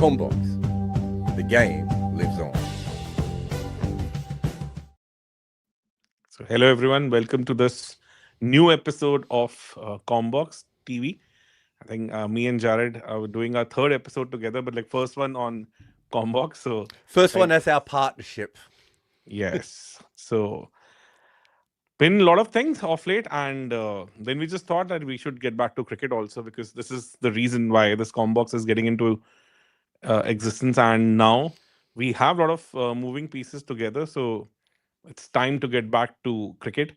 Combox. The game lives on. So, hello everyone. Welcome to this new episode of Combox TV. I think me and Jared are doing our third episode together, but like first one on Combox. So, First one like, as our partnership. yes. So, been a lot of things off late, and then we just thought that we should get back to cricket also because this is the reason why this Combox is getting into existence, and now we have a lot of moving pieces together. So, it's time to get back to cricket.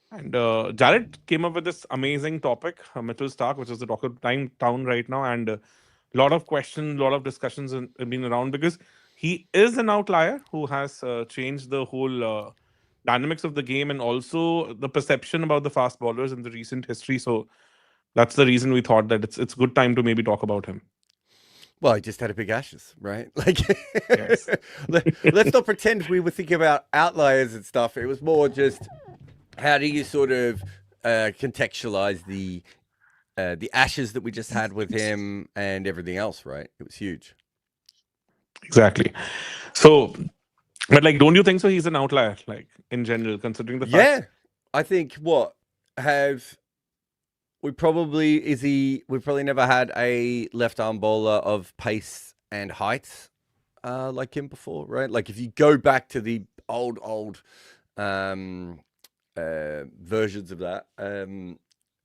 And Jared came up with this amazing topic, Mitchell Starc, which is the talk of time town right now, and a lot of questions, a lot of discussions have been around because he is an outlier who has changed the whole dynamics of the game and also the perception about the fast bowlers in the recent history. So that's the reason we thought that it's good time to maybe talk about him. Well, he just had a big Ashes, right? Like, Yes. let's not pretend we were thinking about outliers and stuff. It was more just how do you sort of contextualize the Ashes that we just had with him and everything else, right? It was huge. Exactly. So, but like, don't you think so? He's an outlier, like in general, considering the fact. Yeah, I think we probably never had a left arm bowler of pace and height like him before, right? Like if you go back to the old versions of that,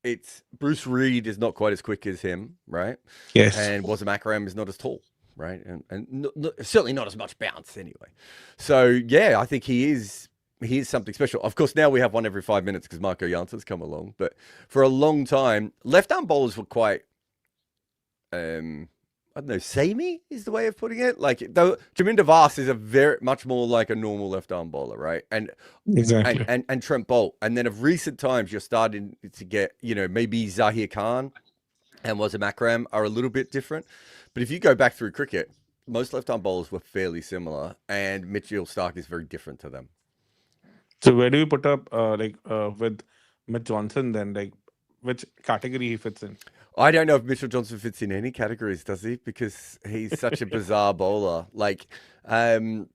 it's Bruce Reed is not quite as quick as him, right? Yes. And Wazam Akram is not as tall, right? And certainly not as much bounce anyway. So yeah, I think he is something special. Of course, now we have one every 5 minutes because Marco Jansen's come along. But for a long time, left-arm bowlers were quite, I don't know, samey is the way of putting it. Like, though, Chaminda Vaas is a very much more like a normal left-arm bowler, right? And Exactly. and Trent Bolt. And then of recent times, you're starting to get, maybe Zahir Khan and Wazam Akram are a little bit different. But if you go back through cricket, most left-arm bowlers were fairly similar, and Mitchell Starc is very different to them. So where do we put up with Mitch Johnson then? Like which category he fits in? I don't know if Mitchell Johnson fits in any categories, does he? Because he's such a bizarre bowler. Like, I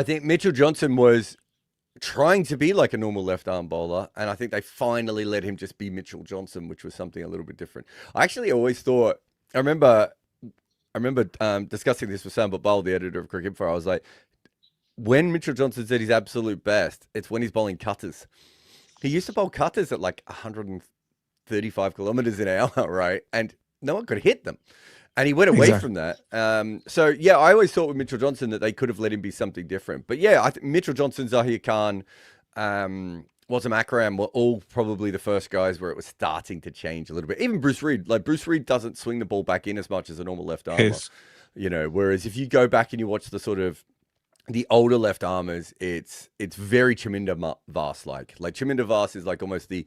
think Mitchell Johnson was trying to be like a normal left-arm bowler, and I think they finally let him just be Mitchell Johnson, which was something a little bit different. I actually always thought. I remember discussing this with Sam Bowl, the editor of Cricket Info. I was like, when Mitchell Johnson said his absolute best, it's when he's bowling cutters. He used to bowl cutters at like 135 kilometers an hour, right? And no one could hit them. And he went away from that. So, yeah, I always thought with Mitchell Johnson that they could have let him be something different. But, yeah, I think Mitchell Johnson, Zahir Khan, Wazam Akram were all probably the first guys where it was starting to change a little bit. Even Bruce Reed. Like, Bruce Reed doesn't swing the ball back in as much as a normal left armer. Yes. Whereas if you go back and you watch the sort of the older left armers, it's very Chaminda Vaas like. Like Chaminda Vaas is like almost the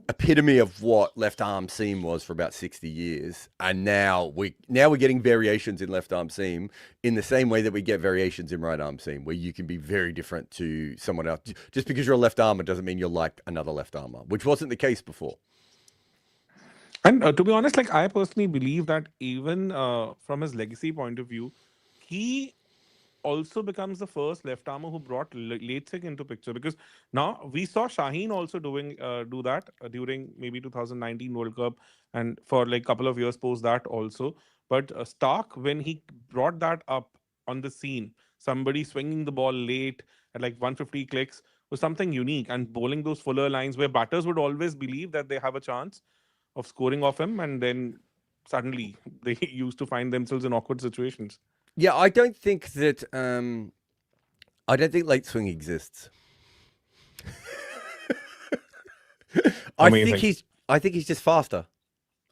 epitome of what left arm seam was for about 60 years. And now we're getting variations in left arm seam in the same way that we get variations in right arm seam, where you can be very different to someone else. Just because you're a left armer doesn't mean you're like another left armer, which wasn't the case before. And to be honest, like I personally believe that even from his legacy point of view, he also becomes the first left armer who brought late sig into picture, because now we saw Shaheen also do that during maybe 2019 World Cup and for like couple of years post that also. But Starc, when he brought that up on the scene, somebody swinging the ball late at like 150 clicks was something unique, and bowling those fuller lines where batters would always believe that they have a chance of scoring off him, and then suddenly they used to find themselves in awkward situations. Yeah, I don't think that late swing exists. I think he's just faster.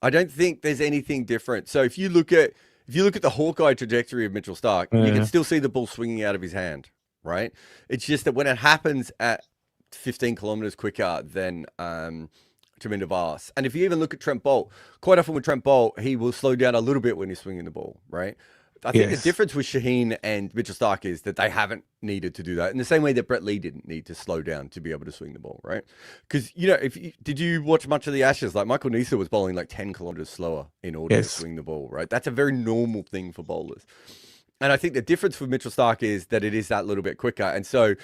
I don't think there's anything different. So if you look at the Hawkeye trajectory of Mitchell Starc, you can still see the ball swinging out of his hand, right? It's just that when it happens at 15 kilometers quicker than Chaminda Vaas, and if you even look at Trent Bolt, quite often with Trent Bolt, he will slow down a little bit when he's swinging the ball, right? I think the Yes. difference with Shaheen and Mitchell Starc is that they haven't needed to do that in the same way that Brett Lee didn't need to slow down to be able to swing the ball, right? Because, did you watch much of the Ashes? Like Michael Neser was bowling like 10 kilometers slower in order to Yes. swing the ball, right? That's a very normal thing for bowlers. And I think the difference for Mitchell Starc is that it is that little bit quicker. And so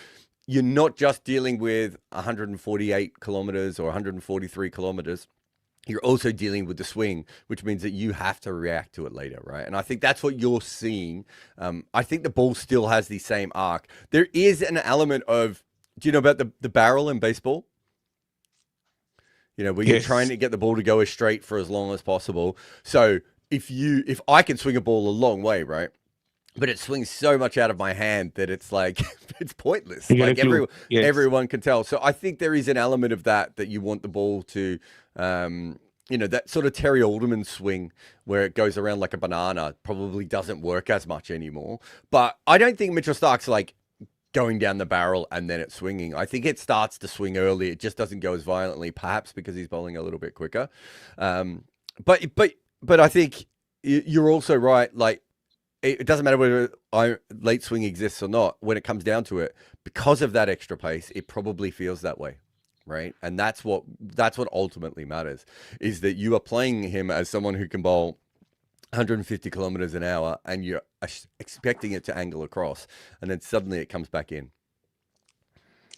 you're not just dealing with 148 kilometers or 143 kilometers. You're also dealing with the swing, which means that you have to react to it later, right? And I think that's what you're seeing. I think the ball still has the same arc. There is an element of, do you know about the barrel in baseball? Where you're trying to get the ball to go as straight for as long as possible. So if I can swing a ball a long way, right? But it swings so much out of my hand that it's like, it's pointless. Like everyone can tell. So I think there is an element of that you want the ball to, that sort of Terry Alderman swing where it goes around like a banana probably doesn't work as much anymore. But I don't think Mitchell Starc's like going down the barrel and then it's swinging. I think it starts to swing early. It just doesn't go as violently, perhaps because he's bowling a little bit quicker. But I think you're also right. Like, it doesn't matter whether late swing exists or not. When it comes down to it, because of that extra pace, it probably feels that way, right? And that's what ultimately matters, is that you are playing him as someone who can bowl 150 kilometers an hour, and you're expecting it to angle across, and then suddenly it comes back in.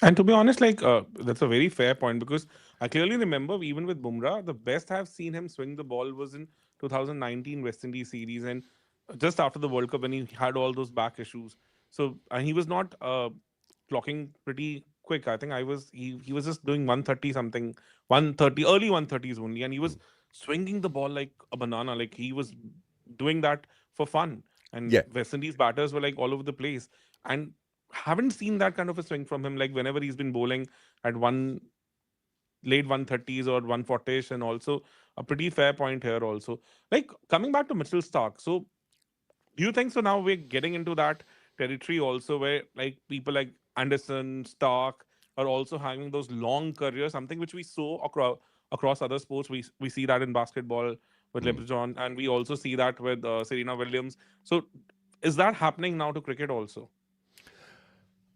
And to be honest, that's a very fair point, because I clearly remember even with Bumrah, the best I've seen him swing the ball was in 2019 West Indies series, and just after the World Cup when he had all those back issues. So and he was not clocking pretty quick. I think he was just doing 130 something, 130 early 130s only, and he was swinging the ball like a banana. Like he was doing that for fun. And West Indies batters were like all over the place. And haven't seen that kind of a swing from him. Like whenever he's been bowling at late 130s or 140ish, and also a pretty fair point here also. Like coming back to Mitchell Starc. So do you think so now we're getting into that territory also where like people like Anderson, Stark are also having those long careers, something which we saw across other sports. We see that in basketball with LeBron, and we also see that with Serena Williams. So is that happening now to cricket also?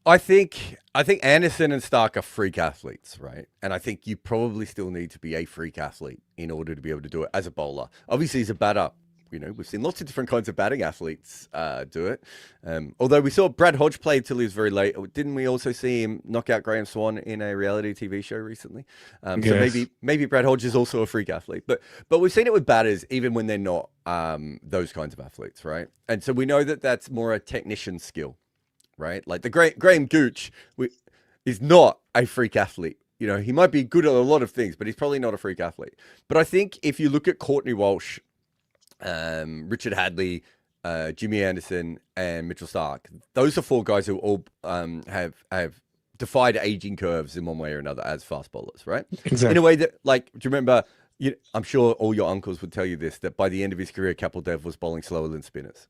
I think Anderson and Stark are freak athletes, right? And I think you probably still need to be a freak athlete in order to be able to do it as a bowler. Obviously, as a batter, we've seen lots of different kinds of batting athletes do it. Although we saw Brad Hodge play till he was very late. Didn't we also see him knock out Graham Swan in a reality TV show recently? So maybe Brad Hodge is also a freak athlete. But we've seen it with batters even when they're not those kinds of athletes, right? And so we know that that's more a technician skill, right? Like the Graham Gooch is not a freak athlete. He might be good at a lot of things, but he's probably not a freak athlete. But I think if you look at Courtney Walsh, Richard Hadley, Jimmy Anderson, and Mitchell Starc, those are four guys who all have defied aging curves in one way or another as fast bowlers, right? Exactly. In a way that, like, do you remember? I'm sure all your uncles would tell you this, that by the end of his career, Kapil Dev was bowling slower than spinners.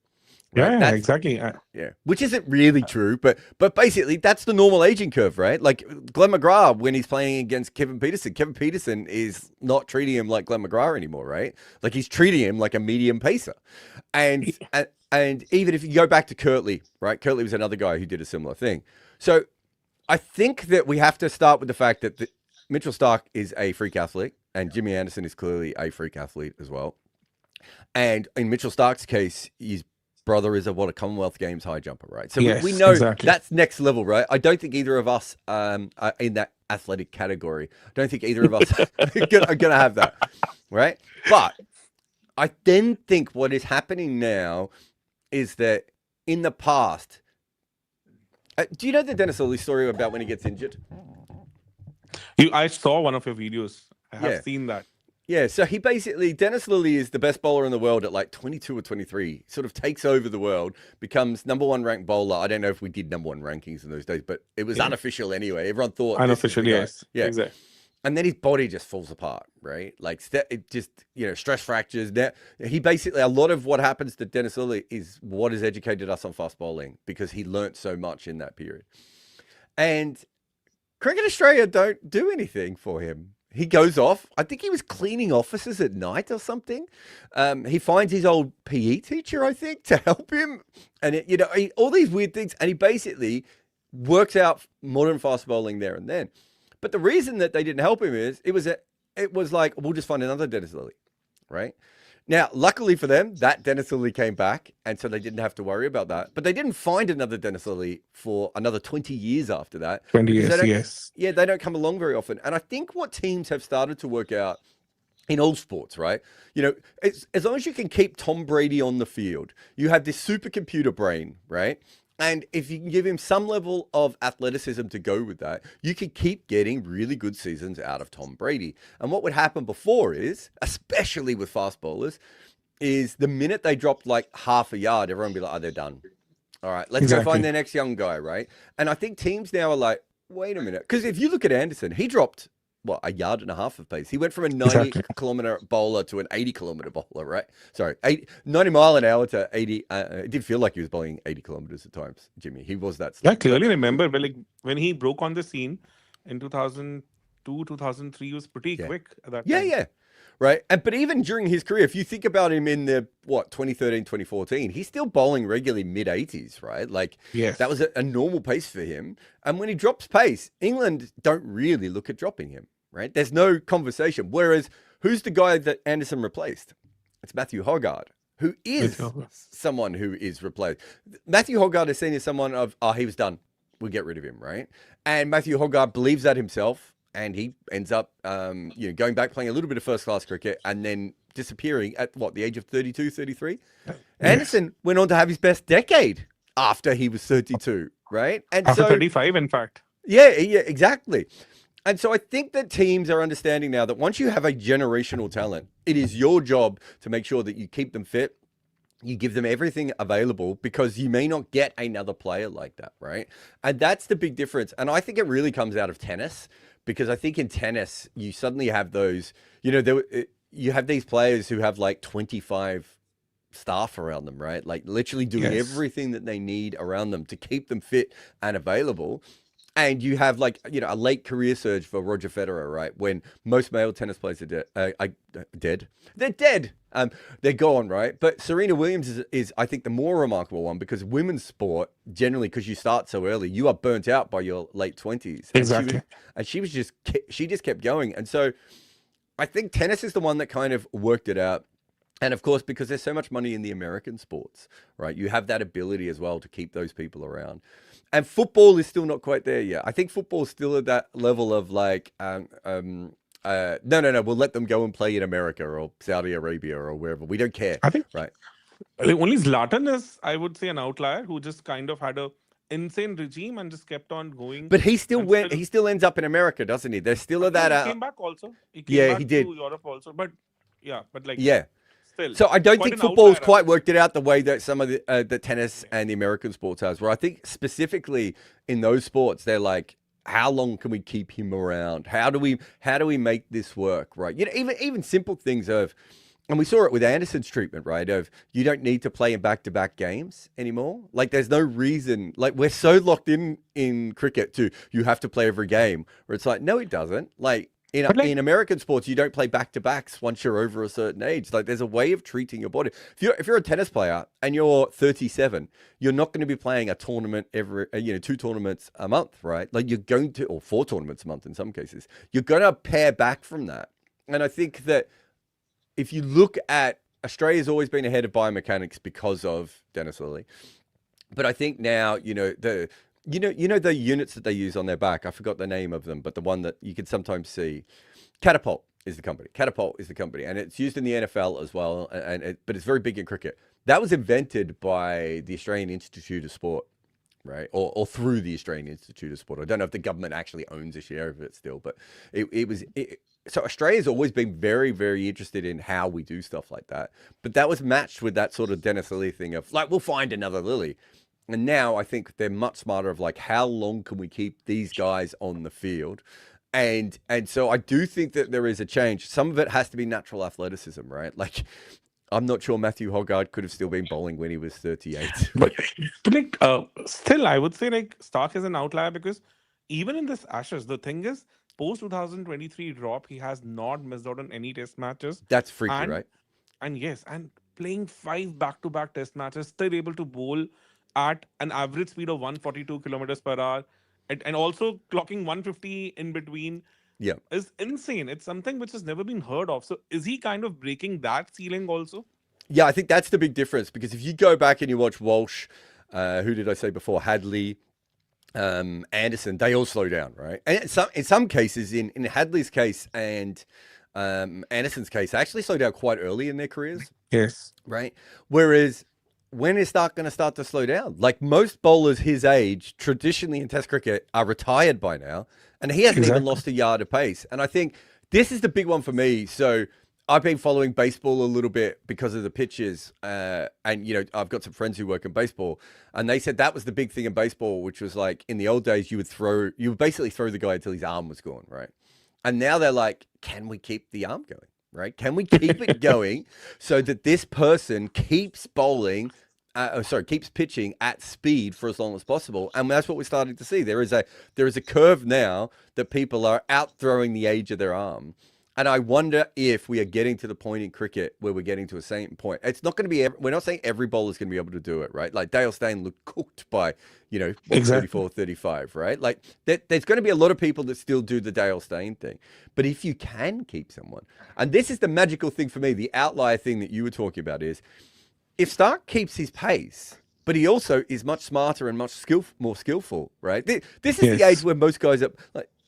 Right? Yeah, exactly. Yeah, which isn't really true, but basically that's the normal aging curve, right? Like Glenn McGrath, when he's playing against Kevin Peterson is not treating him like Glenn McGrath anymore, right? Like he's treating him like a medium pacer. And even if you go back to Kirtley, right? Kirtley was another guy who did a similar thing. So I think that we have to start with the fact that Mitchell Starc is a freak athlete, and Jimmy Anderson is clearly a freak athlete as well. And in Mitchell Starc's case, his brother is a Commonwealth Games high jumper, right? So we know that's next level, right? I don't think either of us are in that athletic category. I don't think either of us are going to have that, right? But I then think what is happening now is that in the past, do you know the Dennis Lilly story about when he gets injured? I saw one of your videos. I have seen that. Yeah, so Dennis Lilly is the best bowler in the world at like 22 or 23, sort of takes over the world, becomes number one ranked bowler. I don't know if we did number one rankings in those days, but it was unofficial anyway. Everyone thought unofficial, yes. Yeah, exactly. And then his body just falls apart, right? Like it just, stress fractures. He basically, a lot of what happens to Dennis Lilly is what has educated us on fast bowling, because he learnt so much in that period. And Cricket Australia don't do anything for him. He goes off. I think he was cleaning offices at night or something. He finds his old PE teacher, I think, to help him, and all these weird things. And he basically works out modern fast bowling there and then. But the reason that they didn't help him is it was like, we'll just find another Dennis Lilly, right? Now, luckily for them, that Dennis Lilly came back, and so they didn't have to worry about that. But they didn't find another Dennis Lilly for another 20 years after that. 20 years, yes. Yeah, they don't come along very often. And I think what teams have started to work out in all sports, right? It's, as long as you can keep Tom Brady on the field, you have this supercomputer brain, right? And if you can give him some level of athleticism to go with that, you can keep getting really good seasons out of Tom Brady. And what would happen before is, especially with fast bowlers, is the minute they dropped like half a yard, everyone would be like, oh, they're done. All right, let's go find their next young guy, right? And I think teams now are like, wait a minute. Because if you look at Anderson, he dropped a yard and a half of pace. He went from a 90-kilometer bowler to an 80-kilometer bowler, right? Sorry, 90 mile an hour to 80. It did feel like he was bowling 80 kilometers at times, Jimmy. He was that slow. I clearly remember when he broke on the scene in 2002, 2003, he was pretty quick at that time. Yeah. Right. But even during his career, if you think about him in the 2013, 2014, he's still bowling regularly mid-80s, right? Like, that was a normal pace for him. And when he drops pace, England don't really look at dropping him, right? There's no conversation. Whereas, who's the guy that Anderson replaced? It's Matthew Hoggard, who is someone who is replaced. Matthew Hoggard is seen as someone of, he was done. We'll get rid of him, right? And Matthew Hoggard believes that himself. And he ends up, going back, playing a little bit of first-class cricket and then disappearing at, the age of 32, 33? Yes. Anderson went on to have his best decade after he was 32, right? And after 35, in fact. Yeah, exactly. And so I think that teams are understanding now that once you have a generational talent, it is your job to make sure that you keep them fit. You give them everything available because you may not get another player like that, right? And that's the big difference. And I think it really comes out of tennis. Because I think in tennis, you suddenly have those, you have these players who have like 25 staff around them, right? Like literally doing everything that they need around them to keep them fit and available. And you have like, a late career surge for Roger Federer, right? When most male tennis players are dead. They're dead. They're gone, right? But Serena Williams is, I think, the more remarkable one because women's sport, generally, because you start so early, you are burnt out by your late 20s. Exactly. And she just kept going. And so I think tennis is the one that kind of worked it out. And of course, because there's so much money in the American sports, right? You have that ability as well to keep those people around. And football is still not quite there yet. I think football is still at that level of like, no, we'll let them go and play in America or Saudi Arabia or wherever. We don't care. I think right. Only Zlatan is, I would say, an outlier who just kind of had a insane regime and just kept on going. But he still he still ends up in America, doesn't he? There's still that. He came back also. He did to Europe also. But still. So I don't think football's quite worked it out the way that some of the tennis and the American sports has. Where I think specifically in those sports, they're like, how long can we keep him around? How do we make this work? Right? Even simple things of, and we saw it with Anderson's treatment, right? Of you don't need to play in back-to-back games anymore. Like there's no reason. Like we're so locked in cricket to you have to play every game. Where it's like, no, it doesn't. Like. In American sports, you don't play back-to-backs once you're over a certain age. Like there's a way of treating your body. If you're a tennis player and you're 37, you're not going to be playing a tournament every 2 tournaments a month, right? Like you're going to, or 4 tournaments a month in some cases. You're going to pare back from that. And I think that if you look at Australia's always been ahead of biomechanics because of Dennis Lilly. But I think now, the units that they use on their back, I forgot the name of them, but the one that you can sometimes see, Catapult is the company. And it's used in the NFL as well, but it's very big in cricket. That was invented by the Australian Institute of Sport, right? Or through the Australian Institute of Sport. I don't know if the government actually owns a share of it still, but so Australia's always been very, very interested in how we do stuff like that. But that was matched with that sort of Dennis Lilly thing of like, we'll find another Lilly. And now I think they're much smarter of like, how long can we keep these guys on the field? And so I do think that there is a change. Some of it has to be natural athleticism, right? Like, I'm not sure Matthew Hoggard could have still been bowling when he was 38. But still, I would say like Starc is an outlier because even in this Ashes, the thing is, post 2023 drop, he has not missed out on any test matches. That's freaky, And right? yes, and playing five back-to-back test matches, still able to bowl at an average speed of 142 kilometers per hour, and also clocking 150 in between Yeah. is insane. It's something which has never been heard of. So is he kind of breaking that ceiling also? Yeah, I think that's the big difference because if you go back and you watch Walsh, who did I say before? Hadley, Anderson, they all slow down, right? And in some cases, in Hadley's case and Anderson's case, they actually slow down quite early in their careers, Yes. right? Whereas when is Starc going to start to slow down? Like most bowlers his age, traditionally in Test cricket, are retired by now, and he hasn't even Exactly. lost a yard of pace. And I think this is the big one for me. So I've been following baseball a little bit because of the pitches, and I've got some friends who work in baseball, and they said that was the big thing in baseball, which was like in the old days you would basically throw the guy until his arm was gone, right? And now they're like, can we keep the arm going, right? Can we keep it going so that this person keeps bowling? Keeps pitching at speed for as long as possible, and that's what we're starting to see. There is a curve now that people are out throwing the age of their arm. And I wonder if we are getting to the point in cricket where we're getting to a certain point. It's not going to be, we're not saying every bowler is going to be able to do it, right? Like Dale Steyn looked cooked by, Exactly. 34, 35, right? Like there's going to be a lot of people that still do the Dale Steyn thing. But if you can keep someone, and this is the magical thing for me, the outlier thing that you were talking about is if Starc keeps his pace, but he also is much smarter and much more skillful, right? This is the age Yes. where most guys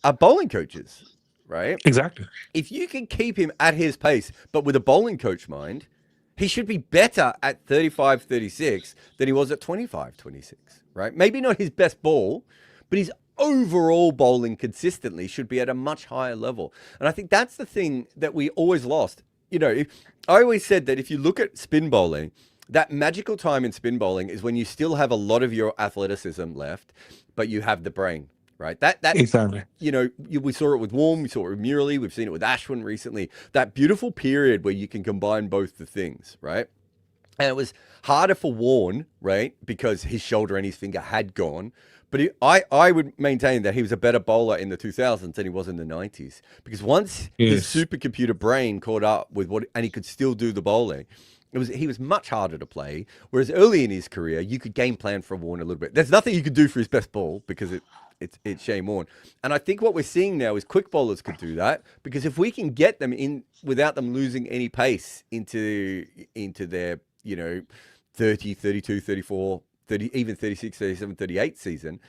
are bowling coaches, right? Exactly. If you can keep him at his pace, but with a bowling coach mind, he should be better at 35, 36 than he was at 25, 26, right? Maybe not his best ball, but his overall bowling consistently should be at a much higher level. And I think that's the thing that we always lost. I always said that if you look at spin bowling, that magical time in spin bowling is when you still have a lot of your athleticism left, but you have the brain, right? That Exactly. we saw it with Warm, we saw it with Murali, we've seen it with Ashwin recently. That beautiful period where you can combine both the things, right? And it was harder for Warren, right, because his shoulder and his finger had gone. But I would maintain that he was a better bowler in the 2000s than he was in the 90s. Because once his Yes. supercomputer brain caught up with and he could still do the bowling, he was much harder to play. Whereas early in his career, you could game plan for Warren a little bit. There's nothing you could do for his best ball because it's Shane Warne. And I think what we're seeing now is quick bowlers could do that because if we can get them in without them losing any pace into their 30, 32, 34, 30, even 36, 37, 38 season,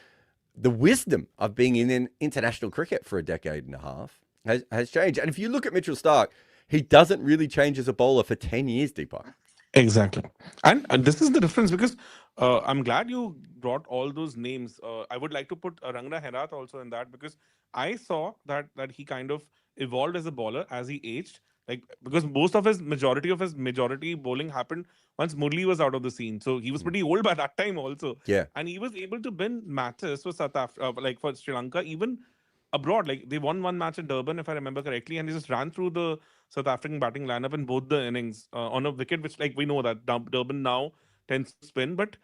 the wisdom of being in international cricket for a decade and a half has changed. And if you look at Mitchell Starc, he doesn't really change as a bowler for 10 years, Deepak. Exactly. And this is the difference because I'm glad you brought all those names. I would like to put Rangna Herath also in that because I saw that he kind of evolved as a bowler as he aged. Like because most of his majority bowling happened once Murli was out of the scene. So he was pretty old by that time also. Yeah. And he was able to win matches for South Africa, like for Sri Lanka, even abroad. Like they won one match in Durban, if I remember correctly, and they just ran through the South African batting lineup in both the innings on a wicket, which like we know that Durban now tends to spin, but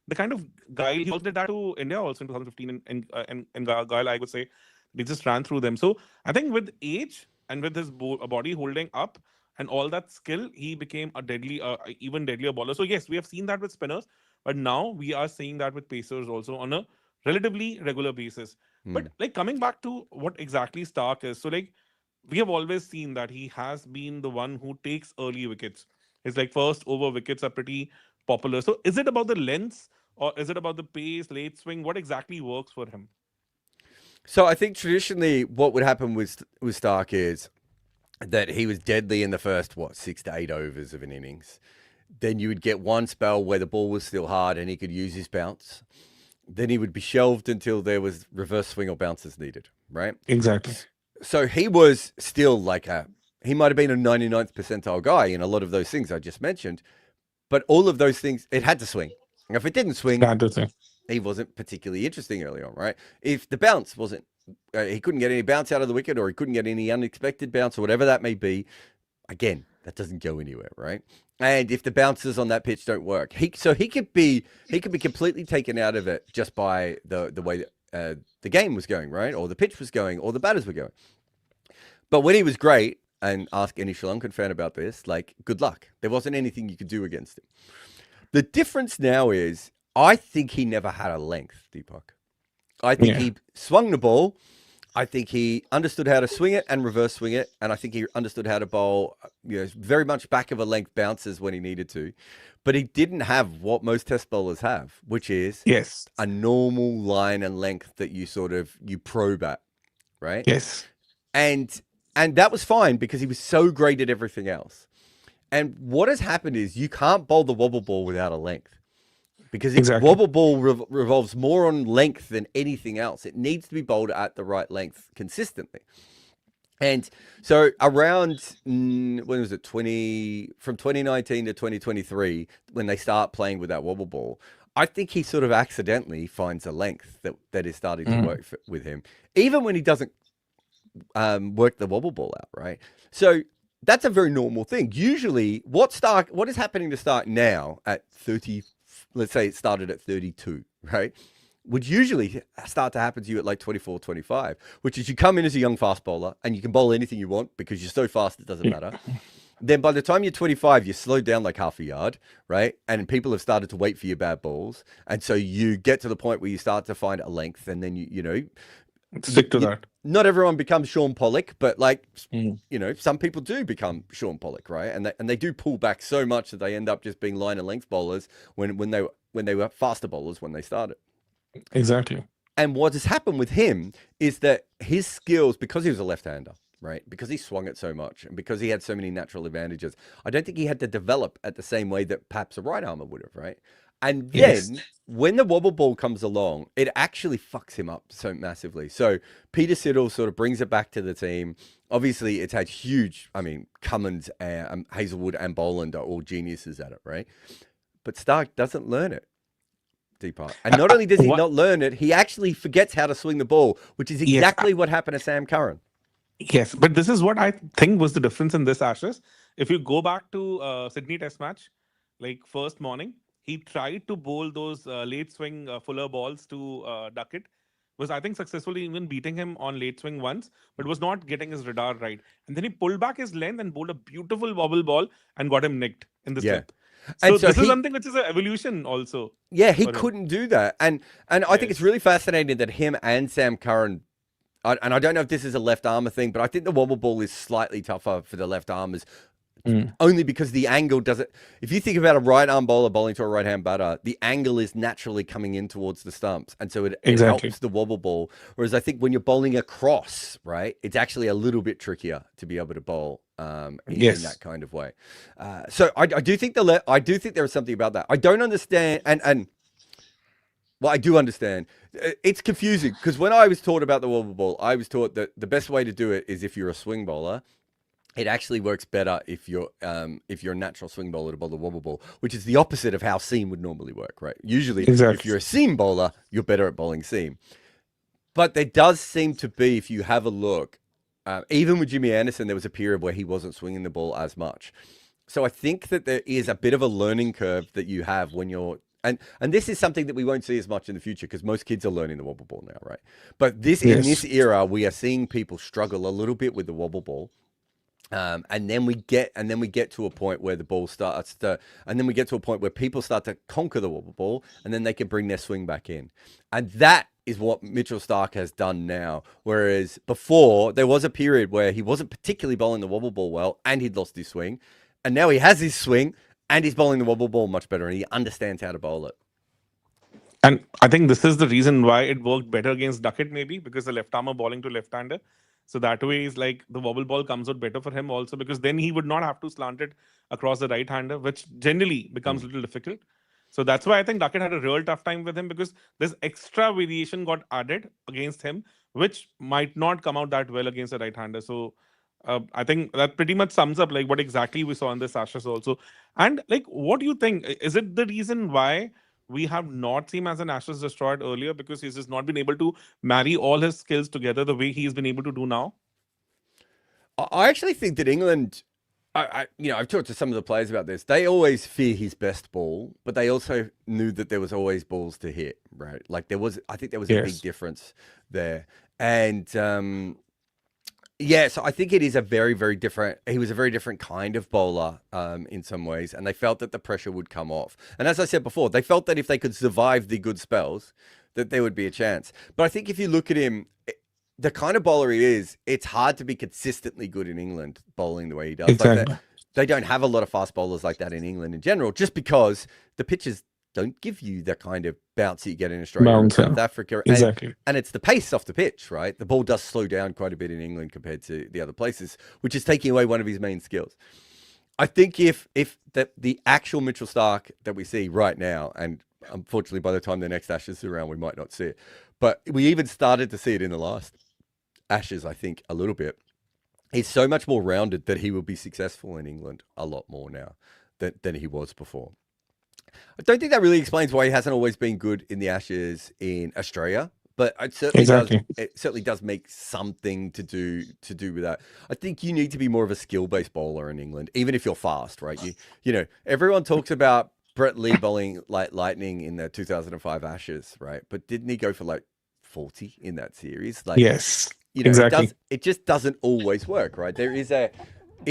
the kind of guile he also did that to India also in 2015 and guile I would say they just ran through them. So I think with age and with his body holding up and all that skill, he became a deadly, even deadlier bowler. So yes, we have seen that with spinners, but now we are seeing that with pacers also on a relatively regular basis. But like coming back to what exactly Stark is, so like we have always seen that he has been the one who takes early wickets. His like first over wickets are pretty popular. So is it about the length or is it about the pace, late swing? What exactly works for him? So I think traditionally what would happen with Starc is that he was deadly in the first 6 to 8 overs of an innings. Then you would get one spell where the ball was still hard and he could use his bounce. Then he would be shelved until there was reverse swing or bounces needed, right? Exactly. So he was still he might have been a 99th percentile guy in a lot of those things I just mentioned, but all of those things, it had to swing. If it didn't swing, That is it. he wasn't particularly interesting early on, right? If the bounce wasn't, he couldn't get any bounce out of the wicket or he couldn't get any unexpected bounce or whatever that may be, again, that doesn't go anywhere, right? And if the bounces on that pitch don't work, he could be completely taken out of it just by the way that the game was going, right? Or the pitch was going, or the batters were going. But when he was great, and ask any Sri Lankan fan about this, like, good luck. There wasn't anything you could do against him. The difference now is, I think he never had a length, Deepak. I think he swung the ball. I think he understood how to swing it and reverse swing it. And I think he understood how to bowl, very much back of a length bounces when he needed to. But he didn't have what most test bowlers have, which is a normal line and length that you probe at, right? Yes. And that was fine because he was so great at everything else. And what has happened is you can't bowl the wobble ball without a length. Because wobble ball revolves more on length than anything else. It needs to be bowled at the right length consistently. And so around, when was it, from 2019 to 2023, when they start playing with that wobble ball, I think he sort of accidentally finds a length that is starting to work with him, even when he doesn't work the wobble ball out, right? So that's a very normal thing. Usually what is happening to Starc now at 30, let's say it started at 32, right? Would usually start to happen to you at like 24, 25, which is you come in as a young fast bowler and you can bowl anything you want because you're so fast it doesn't matter. Then by the time you're 25, you slow down like half a yard, right? And people have started to wait for your bad balls. And so you get to the point where you start to find a length and then you stick to that. Not everyone becomes Sean Pollock, but some people do become Sean Pollock, right? And they do pull back so much that they end up just being line and length bowlers when they were faster bowlers when they started. Exactly. And what has happened with him is that his skills, because he was a left-hander, right? Because he swung it so much and because he had so many natural advantages, I don't think he had to develop at the same way that perhaps a right armer would have, right? And then when the wobble ball comes along, it actually fucks him up so massively. So Peter Siddle sort of brings it back to the team. Obviously, it's had Cummins, Hazelwood and Boland are all geniuses at it, right? But Starc doesn't learn it, Deepak. And not only does he not learn it, he actually forgets how to swing the ball, which is exactly what happened to Sam Curran. Yes, but this is what I think was the difference in this Ashes. If you go back to Sydney Test match, like first morning, he tried to bowl those late swing fuller balls to Duckett. Was, I think, successfully even beating him on late swing once, but was not getting his radar right. And then he pulled back his length and bowled a beautiful wobble ball and got him nicked in the slip. So this is something which is an evolution also. Yeah, he couldn't do that. And I think it's really fascinating that him and Sam Curran, and I don't know if this is a left armer thing, but I think the wobble ball is slightly tougher for the left armers. Only because the angle doesn't. If you think about a right arm bowler bowling to a right hand batter, the angle is naturally coming in towards the stumps, and so it helps the wobble ball. Whereas I think when you're bowling across, right, it's actually a little bit trickier to be able to bowl in that kind of way. So I do think I do think there is something about that. I don't understand, well, I do understand. It's confusing because when I was taught about the wobble ball, I was taught that the best way to do it is if you're a swing bowler. It actually works better if you're a natural swing bowler to bowl the wobble ball, which is the opposite of how seam would normally work, right? Usually, if you're a seam bowler, you're better at bowling seam. But there does seem to be, if you have a look, even with Jimmy Anderson, there was a period where he wasn't swinging the ball as much. So I think that there is a bit of a learning curve that you have when you're and this is something that we won't see as much in the future because most kids are learning the wobble ball now, right? But in this era, we are seeing people struggle a little bit with the wobble ball. And then we get to a point where the ball starts to, and then we get to a point where people start to conquer the wobble ball, and then they can bring their swing back in, and that is what Mitchell Starc has done now. Whereas before there was a period where he wasn't particularly bowling the wobble ball well, and he'd lost his swing, and now he has his swing and he's bowling the wobble ball much better, and he understands how to bowl it. And I think this is the reason why it worked better against Duckett, maybe because the left armer bowling to left-hander. So that way is like the wobble ball comes out better for him also because then he would not have to slant it across the right-hander, which generally becomes a little difficult. So that's why I think Duckett had a real tough time with him because this extra variation got added against him, which might not come out that well against a right-hander. So I think that pretty much sums up like what exactly we saw in this Ashes also. And like, what do you think? Is it the reason why we have not seen him as an Ashes destroyed earlier because he's just not been able to marry all his skills together the way he's been able to do now? I actually think that England I've talked to some of the players about this. They always fear his best ball, but they also knew that there was always balls to hit, right? Like I think there was a big difference there. And so I think it is a very, very different. He was a very different kind of bowler in some ways, and they felt that the pressure would come off. And as I said before, they felt that if they could survive the good spells, that there would be a chance. But I think if you look at him, the kind of bowler he is, it's hard to be consistently good in England bowling the way he does. Exactly. Like they don't have a lot of fast bowlers like that in England in general, just because the pitches don't give you that kind of bounce that you get in Australia and South Africa. Exactly. And it's the pace off the pitch, right? The ball does slow down quite a bit in England compared to the other places, which is taking away one of his main skills. I think if the actual Mitchell Starc that we see right now, and unfortunately by the time the next Ashes is around, we might not see it, but we even started to see it in the last Ashes, I think, a little bit. He's so much more rounded that he will be successful in England a lot more now than he was before. I don't think that really explains why he hasn't always been good in the Ashes in Australia, but it certainly does make something to do with that. I think you need to be more of a skill-based bowler in England, even if you're fast, right? You know, everyone talks about Brett Lee bowling like lightning in the 2005 Ashes, right? But didn't he go for like 40 in that series? Like, yes, you know, exactly. It just doesn't always work, right? It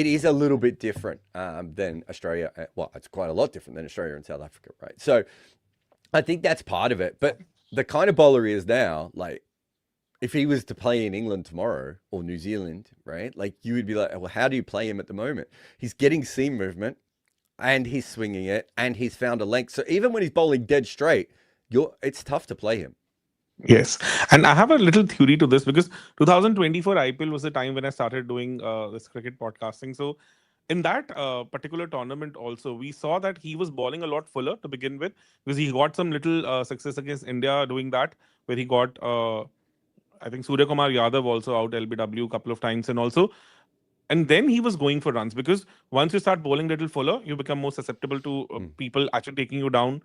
is a little bit different than Australia. Well, it's quite a lot different than Australia and South Africa, right? So I think that's part of it. But the kind of bowler he is now, like if he was to play in England tomorrow or New Zealand, right? Like you would be like, well, how do you play him at the moment? He's getting seam movement and he's swinging it and he's found a length. So even when he's bowling dead straight, it's tough to play him. Yes. And I have a little theory to this because 2024 IPL was the time when I started doing this cricket podcasting. So in that particular tournament also, we saw that he was bowling a lot fuller to begin with because he got some little success against India doing that, where he got, I think, Surya Kumar Yadav also out LBW a couple of times. And then he was going for runs because once you start bowling little fuller, you become more susceptible to people actually taking you down.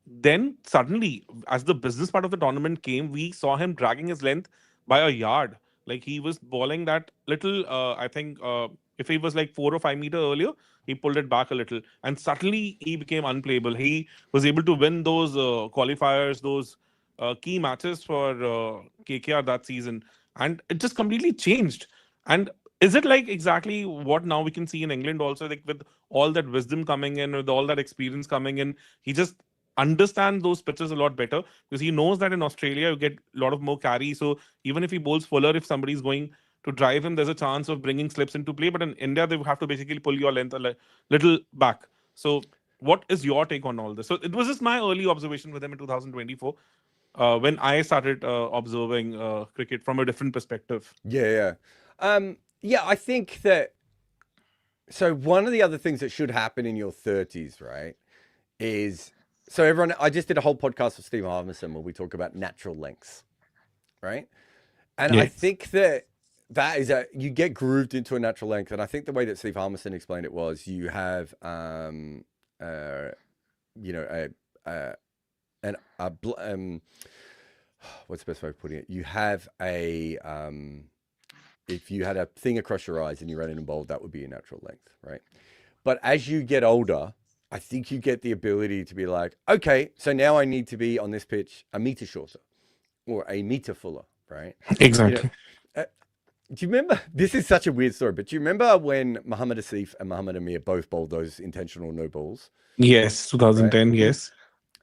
Then suddenly, as the business part of the tournament came, we saw him dragging his length by a yard. Like he was bowling that little, I think, if he was like 4 or 5 meter earlier, he pulled it back a little. And suddenly he became unplayable. He was able to win those qualifiers, those key matches for KKR that season. And it just completely changed. And is it like exactly what now we can see in England also, like with all that wisdom coming in, with all that experience coming in, he just understand those pitches a lot better because he knows that in Australia you get a lot of more carry. So even if he bowls fuller, if somebody's going to drive him, there's a chance of bringing slips into play. But in India, they have to basically pull your length a little back. So what is your take on all this? So it was just my early observation with him in 2024 when I started observing cricket from a different perspective. Yeah. I think that. So one of the other things that should happen in your 30s, right, is. So everyone, I just did a whole podcast with Steve Harmison where we talk about natural lengths, right? And Yes. I think that is you get grooved into a natural length. And I think the way that Steve Harmison explained it was you have, what's the best way of putting it? You have if you had a thing across your eyes and you ran in and bowled, that would be a natural length, right? But as you get older, I think you get the ability to be like, okay, so now I need to be on this pitch a meter shorter or a meter fuller, right? Exactly. Do you remember, this is such a weird story, but do you remember when Muhammad Asif and Muhammad Amir both bowled those intentional no balls? Yes, 2010, right? Yes.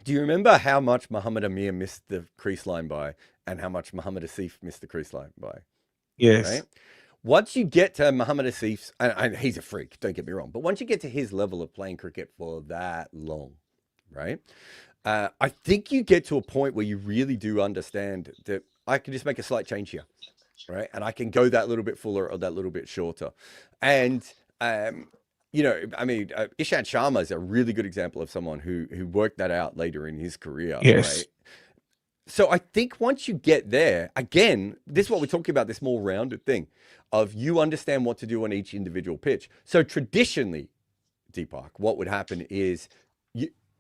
Do you remember how much Muhammad Amir missed the crease line by and how much Muhammad Asif missed the crease line by? Yes. Right? Once you get to Muhammad Asif's, and he's a freak, don't get me wrong, but once you get to his level of playing cricket for that long, right? I think you get to a point where you really do understand that I can just make a slight change here, right? And I can go that little bit fuller or that little bit shorter. And, Ishant Sharma is a really good example of someone who worked that out later in his career, yes. Right? So I think once you get there, again, this is what we're talking about, this more rounded thing of you understand what to do on each individual pitch. So traditionally, Deepak, what would happen is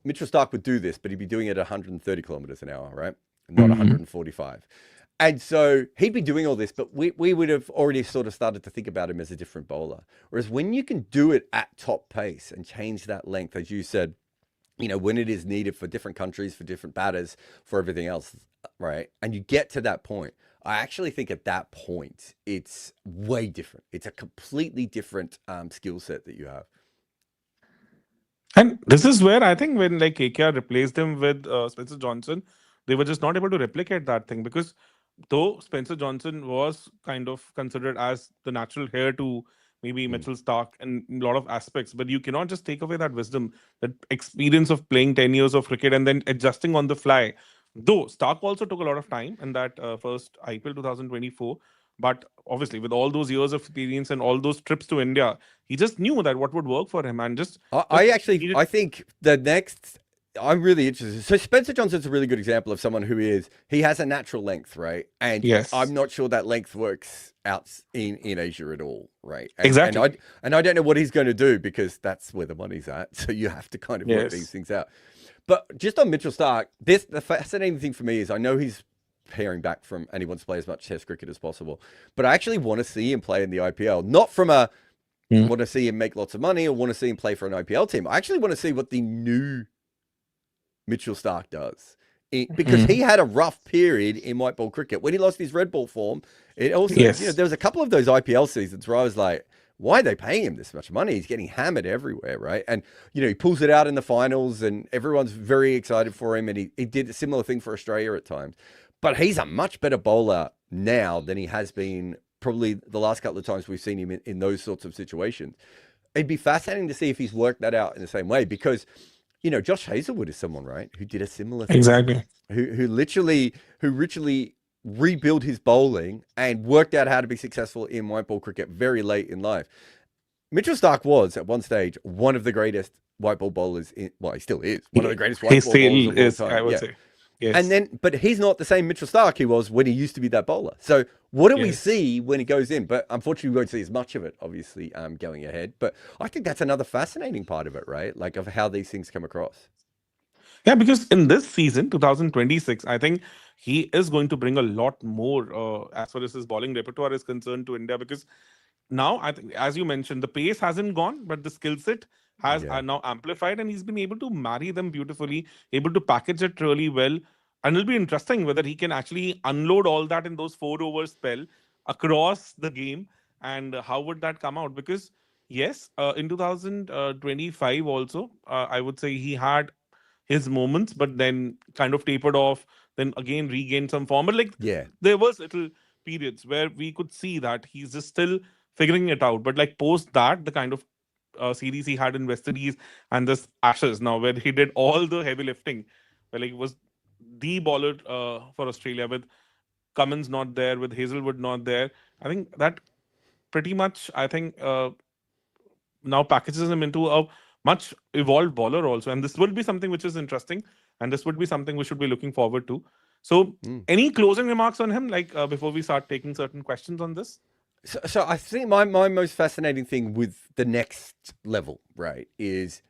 Mitchell Starc would do this, but he'd be doing it at 130 kilometers an hour, right? Not 145. And so he'd be doing all this, but we would have already sort of started to think about him as a different bowler. Whereas when you can do it at top pace and change that length, as you said, when it is needed for different countries, for different batters, for everything else, right? And you get to that point, I actually think at that point, it's way different. It's a completely different skill set that you have. And this is where I think when like KKR replaced him with Spencer Johnson, they were just not able to replicate that thing because though Spencer Johnson was kind of considered as the natural heir to maybe Mm. Mitchell Stark in a lot of aspects, but you cannot just take away that wisdom, that experience of playing 10 years of cricket and then adjusting on the fly. Though Stark also took a lot of time in that first IPL 2024, but obviously with all those years of experience and all those trips to India, he just knew that what would work for him and just needed. I think the next, I'm really interested. So Spencer Johnson's a really good example of someone he has a natural length, right? And I'm Yes, not sure that length works out in Asia at all, right? exactly. And I don't know what he's going to do because that's where the money's at. So you have to kind of work these Yes. things out. But just on Mitchell Stark, the fascinating thing for me is I know he's paring back from and he wants to play as much Test cricket as possible, but I actually want to see him play in the IPL, not from a Mm. want to see him make lots of money or want to see him play for an IPL team. I actually want to see what the new Mitchell Stark does. Because he Mm. had a rough period in white ball cricket. When he lost his red ball form, it also, Yes. there was a couple of those IPL seasons where I was like, why are they paying him this much money? He's getting hammered everywhere, right? And, he pulls it out in the finals and everyone's very excited for him. And he did a similar thing for Australia at times. But he's a much better bowler now than he has been probably the last couple of times we've seen him in those sorts of situations. It'd be fascinating to see if he's worked that out in the same way because Josh Hazelwood is someone, right, who did a similar thing, Exactly. who literally rebuilt his bowling and worked out how to be successful in white ball cricket very late in life. Mitchell Stark was at one stage one of the greatest white ball bowlers he still is one of the greatest He white ball bowlers still of all is, I time. would Yeah. say. And Yes. then, but he's not the same Mitchell Stark he was when he used to be that bowler. So what do we Yes. see when he goes in? But unfortunately, we won't see as much of it, obviously, going ahead. But I think that's another fascinating part of it, right? Like of how these things come across. Yeah, because in this season, 2026, I think he is going to bring a lot more as far as his bowling repertoire is concerned to India. Because now, I think, as you mentioned, the pace hasn't gone, but the skill set has Yeah. now amplified, and he's been able to marry them beautifully, able to package it really well. And it'll be interesting whether he can actually unload all that in those 4 over spell across the game, and how would that come out? Because yes, in 2025 also, I would say he had his moments, but then kind of tapered off, then again regained some form. But like Yeah. there was little periods where we could see that he's just still figuring it out. But like post that, the kind of series he had in West Indies and this Ashes now, where he did all the heavy lifting, where like he was the bowler for Australia with Cummins not there, with Hazelwood not there. I think that pretty much, I think, now packages him into a much evolved bowler also. And this will be something which is interesting. And this would be something we should be looking forward to. So, Mm. any closing remarks on him, like before we start taking certain questions on this? So I think my most fascinating thing with the next level, right, is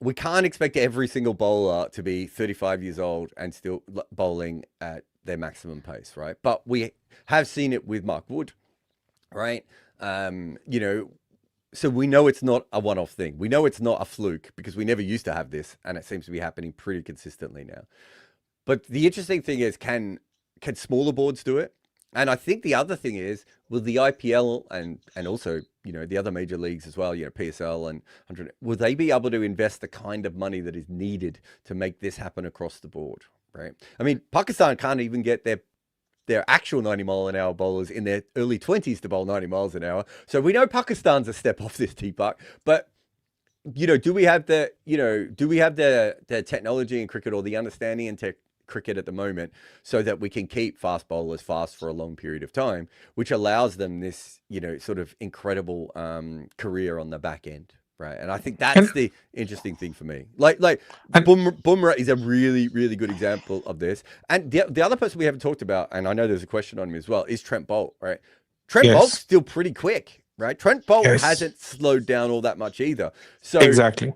we can't expect every single bowler to be 35 years old and still bowling at their maximum pace, right? But we have seen it with Mark Wood, right? So we know it's not a one-off thing. We know it's not a fluke because we never used to have this, and it seems to be happening pretty consistently now. But the interesting thing is, can smaller boards do it? And I think the other thing is, will the IPL and also the other major leagues as well, PSL and 100, will they be able to invest the kind of money that is needed to make this happen across the board? Right? I mean, Pakistan can't even get their actual 90-mile-an-hour bowlers in their early 20s to bowl 90 miles an hour. So we know Pakistan's a step off this, Deepak. But do we have the technology in cricket or the understanding in cricket at the moment so that we can keep fast bowlers fast for a long period of time, which allows them this sort of incredible career on the back end, right? And I think that's And, the interesting thing for me. Like and Bumrah is a really, really good example of this. And the other person we haven't talked about, and I know there's a question on him as well, is Trent Bolt, right? Trent Bolt's yes, still pretty quick, right? Trent Bolt yes, hasn't slowed down all that much either. So exactly.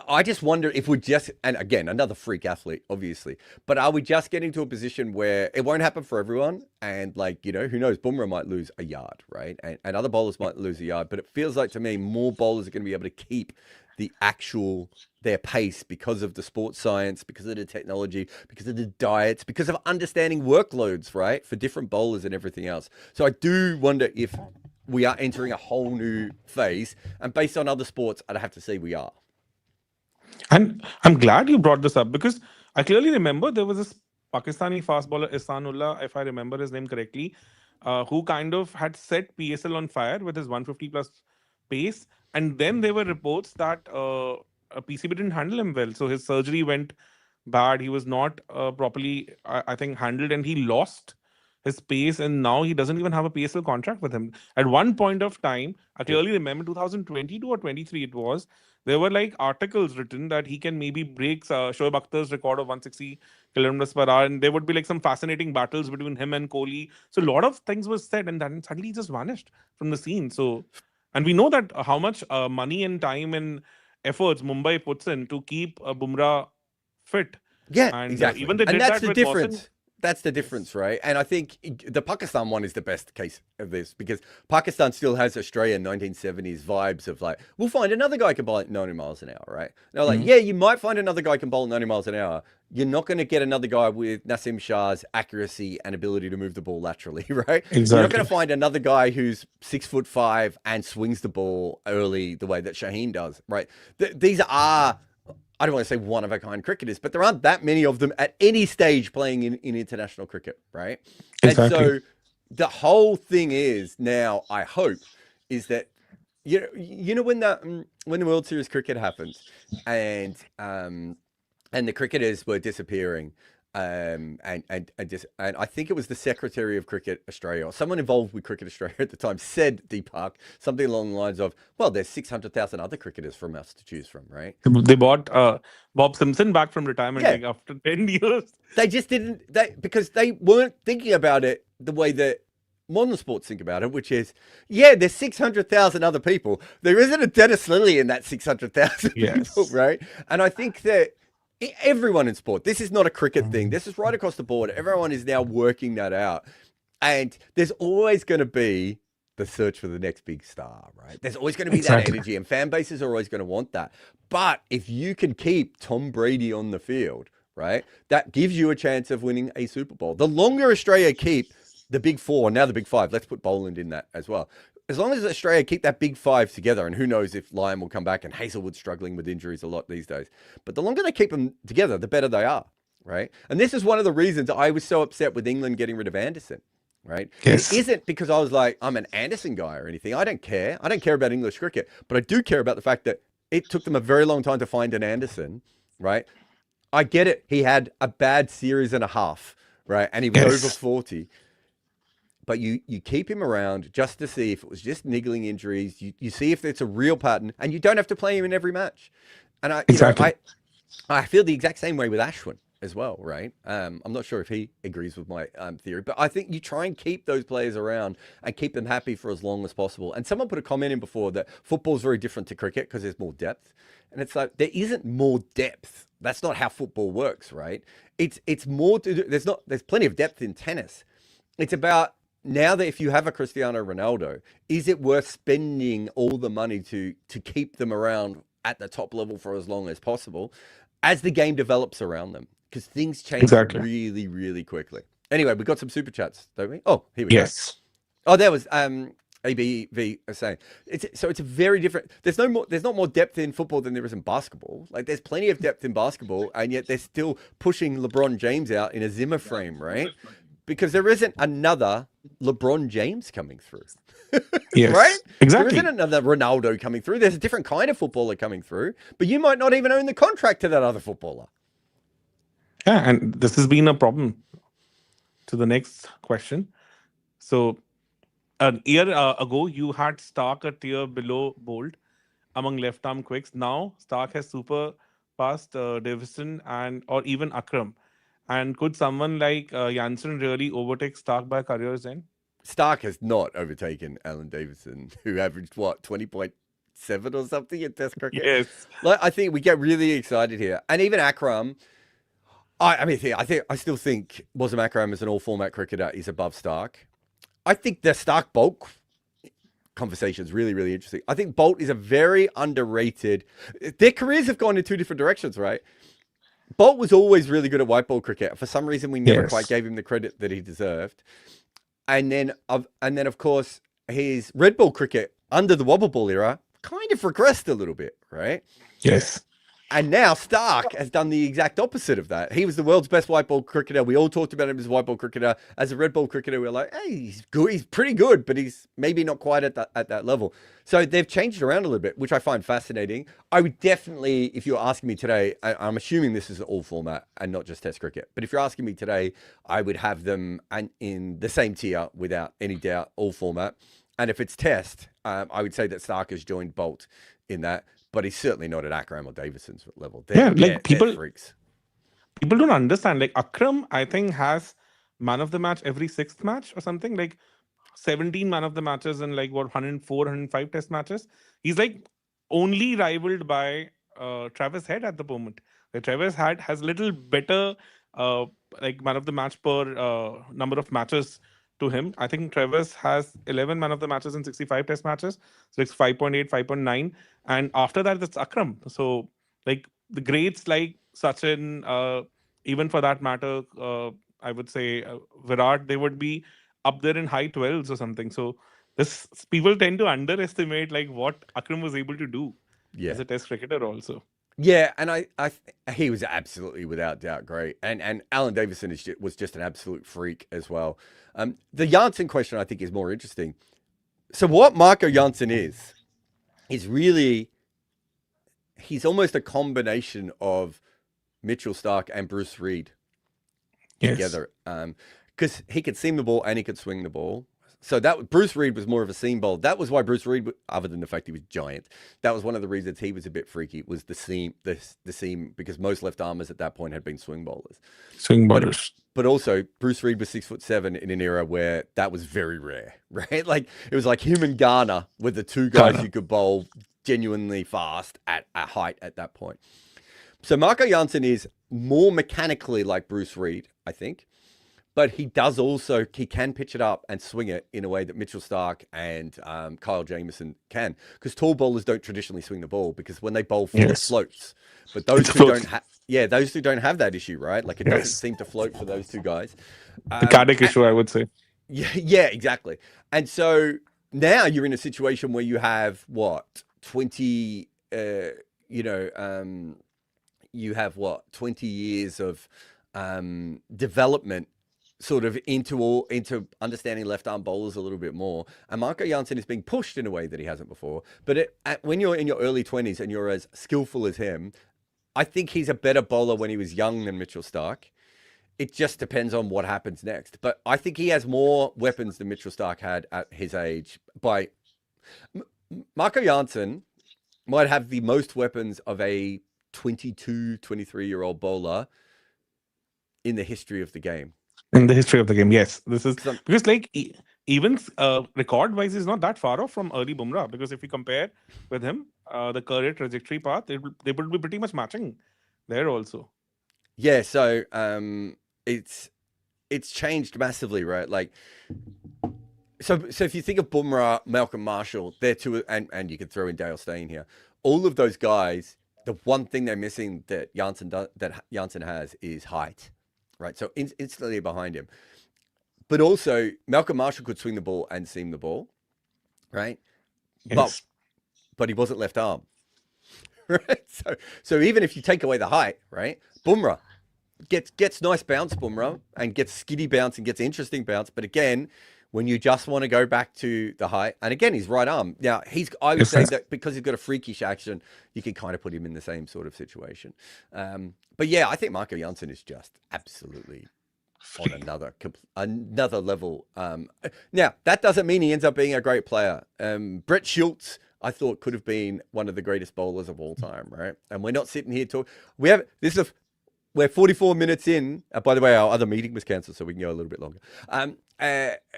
I just wonder if we're just, and again, another freak athlete, obviously, but are we just getting to a position where it won't happen for everyone? And like, who knows, Bumrah might lose a yard, right? And other bowlers might lose a yard, but it feels like to me more bowlers are going to be able to keep their pace because of the sports science, because of the technology, because of the diets, because of understanding workloads, right? For different bowlers and everything else. So I do wonder if we are entering a whole new phase, and based on other sports, I'd have to say we are. And I'm glad you brought this up because I clearly remember there was this Pakistani fast bowler, Ihsanullah, if I remember his name correctly, who kind of had set PSL on fire with his 150 plus pace. And then there were reports that PCB didn't handle him well. So his surgery went bad. He was not properly, I think, handled, and he lost his pace. And now he doesn't even have a PSL contract with him. At one point of time, I clearly remember 2022 or 23 it was, there were like articles written that he can maybe break Shoaib Akhtar's record of 160 kilometers per hour, and there would be like some fascinating battles between him and Kohli. So a lot of things were said, and then suddenly he just vanished from the scene. So, and we know that how much money and time and efforts Mumbai puts in to keep Bumrah fit, Yeah, and exactly. even they And did that's that the with Watson. difference. That's the Yes. difference, right? And I think the Pakistan one is the best case of this because Pakistan still has Australian 1970s vibes of like, we'll find another guy can bowl at 90 miles an hour, right? They're like, Mhm. yeah, you might find another guy can bowl at 90 miles an hour. You're not going to get another guy with Nasim Shah's accuracy and ability to move the ball laterally, right? You're not going Exactly. to find another guy who's 6'5" and swings the ball early the way that Shaheen does, right? These are, I don't want to say one of a kind cricketers, but there aren't that many of them at any stage playing in international cricket, right? And Exactly. so the whole thing is now, I hope, is that when the World Series cricket happens, and the cricketers were disappearing. And I think it was the Secretary of Cricket Australia or someone involved with Cricket Australia at the time said, Deepak, something along the lines of, well, there's 600,000 other cricketers from us to choose from, right? They bought Bob Simpson back from retirement Yeah, like after 10 years. they just didn't, because they weren't thinking about it the way that modern sports think about it, which is, yeah, there's 600,000 other people. There isn't a Dennis Lilly in that 600,000 people, Yes. right? And I think that everyone in sport, this is not a cricket thing. This is right across the board. Everyone is now working that out. And there's always going to be the search for the next big star, right? There's always going to be that Exactly. energy, and fan bases are always going to want that. But if you can keep Tom Brady on the field, right, that gives you a chance of winning a Super Bowl. The longer Australia keep the big four, now the big five, let's put Boland in that as well. As long as Australia keep that big five together, and who knows if Lyon will come back, and Hazelwood's struggling with injuries a lot these days. But the longer they keep them together, the better they are, right? And this is one of the reasons I was so upset with England getting rid of Anderson, right? It Yes. isn't because I was like, I'm an Anderson guy or anything. I don't care. I don't care about English cricket, but I do care about the fact that it took them a very long time to find an Anderson, right? I get it. He had a bad series and a half, right? And he was over Yes. 40. But you keep him around just to see if it was just niggling injuries. You see if it's a real pattern, and you don't have to play him in every match. And Exactly. I feel the exact same way with Ashwin as well, right? I'm not sure if he agrees with my theory, but I think you try and keep those players around and keep them happy for as long as possible. And someone put a comment in before that football is very different to cricket because there's more depth. And it's like there isn't more depth. That's not how football works, right? It's more to do, there's plenty of depth in tennis. It's about now that if you have a Cristiano Ronaldo, is it worth spending all the money to keep them around at the top level for as long as possible as the game develops around them? Because things change Exactly. really, really quickly. Anyway, we got some super chats, don't we? Oh, here we go. Yes. Oh, there was ABV saying it's a very different. There's not more depth in football than there is in basketball. Like there's plenty of depth in basketball, and yet they're still pushing LeBron James out in a Zimmer frame, right? Because there isn't another LeBron James coming through, right? Yes. There isn't Exactly. another Ronaldo coming through. There's a different kind of footballer coming through, but you might not even own the contract to that other footballer. Yeah, and this has been a problem. To the next question. So, a year ago, you had Starc a tier below Bolt among left arm quicks. Now, Starc has super past Davison and or even Akram. And could someone like Jansen really overtake Starc by career's end? Stark has not overtaken Alan Davidson, who averaged what 20.6 7 or something in Test cricket. Yes. Like, I think we get really excited here, and even Akram. I still think Wasim Akram as an all-format cricketer is above Starc. I think the Starc Bolt conversation is really, really interesting. I think Bolt is a very underrated. Their careers have gone in two different directions, right? Bolt was always really good at white ball cricket. For some reason, we never quite gave him the credit that he deserved. And then of course, his red ball cricket under the wobble ball era kind of regressed a little bit, right? Yes. And now Starc has done the exact opposite of that. He was the world's best white ball cricketer. We all talked about him as a white ball cricketer. As a red ball cricketer, we were like, hey, he's good. He's pretty good, but he's maybe not quite at that level. So they've changed around a little bit, which I find fascinating. I would definitely, if you're asking me today, I'm assuming this is all format and not just Test cricket. But if you're asking me today, I would have them in the same tier without any doubt, all format. And if it's Test, I would say that Starc has joined Bolt in that. But he's certainly not at Akram or Davidson's level. They're freaks. People don't understand. Like Akram, I think has man of the match every 6th match or something. Like 17 man of the matches in like 104, 105 Test matches. He's like only rivaled by Travis Head at the moment. Like Travis Head has little better like man of the match per number of matches to him. I think Travis has 11 man of the matches in 65 Test matches. So it's 5.8, 5.9. And after that, it's Akram. So like the greats like Sachin, even for that matter, I would say Virat, they would be up there in high 12s or something. So this people tend to underestimate like what Akram was able to do as a Test cricketer also. Yeah, and he was absolutely without doubt great, and Alan Davison was just an absolute freak as well. The Jansen question I think is more interesting. So what Marco Jansen is really, he's almost a combination of Mitchell Starc and Bruce Reid together, because he could seam the ball and he could swing the ball. So that Bruce Reid was more of a seam bowler. That was why Bruce Reid, other than the fact he was giant, that was one of the reasons he was a bit freaky. Was the seam, because most left armers at that point had been swing bowlers. But also Bruce Reid was 6'7" in an era where that was very rare, right? Like it was like him and Garner were the two guys who could bowl genuinely fast at a height at that point. So Marco Jansen is more mechanically like Bruce Reid, I think. But he can pitch it up and swing it in a way that Mitchell Starc and Kyle Jamieson can. Because tall bowlers don't traditionally swing the ball because when they bowl, it floats. But those two don't have that issue, right? Like it doesn't seem to float for those two guys. The cardiac issue, I would say. Yeah, exactly. And so now you're in a situation where you have 20, you have 20 years of development sort of into understanding left arm bowlers a little bit more. And Marco Jansen is being pushed in a way that he hasn't before. But when you're in your early 20s and you're as skillful as him, I think he's a better bowler when he was young than Mitchell Starc. It just depends on what happens next. But I think he has more weapons than Mitchell Starc had at his age. Marco Jansen might have the most weapons of a 22, 23-year-old bowler in the history of the game. In the history of the game, yes. This is because like even record-wise, he's not that far off from early Bumrah. Because if we compare with him, the career trajectory path, they would be pretty much matching there also. Yeah, so it's changed massively, right? Like, so if you think of Bumrah, Malcolm Marshall, they're two, and you could throw in Dale Steyn here. All of those guys, the one thing they're missing that Jansen has is height. Right, so instantly behind him. But also, Malcolm Marshall could swing the ball and seam the ball, right? Yes. But he wasn't left arm, right? So even if you take away the height, right, Bumrah gets nice bounce, Bumrah, and gets skiddy bounce and gets interesting bounce. But again, when you just want to go back to the height, and again, he's right arm. Now, I would say that because he's got a freakish action, you can kind of put him in the same sort of situation. But yeah, I think Marco Jansen is just absolutely on another level. Now, that doesn't mean he ends up being a great player. Brett Schultz, I thought, could have been one of the greatest bowlers of all time, right? And we're not sitting here talking. We're 44 minutes in. By the way, our other meeting was cancelled, so we can go a little bit longer.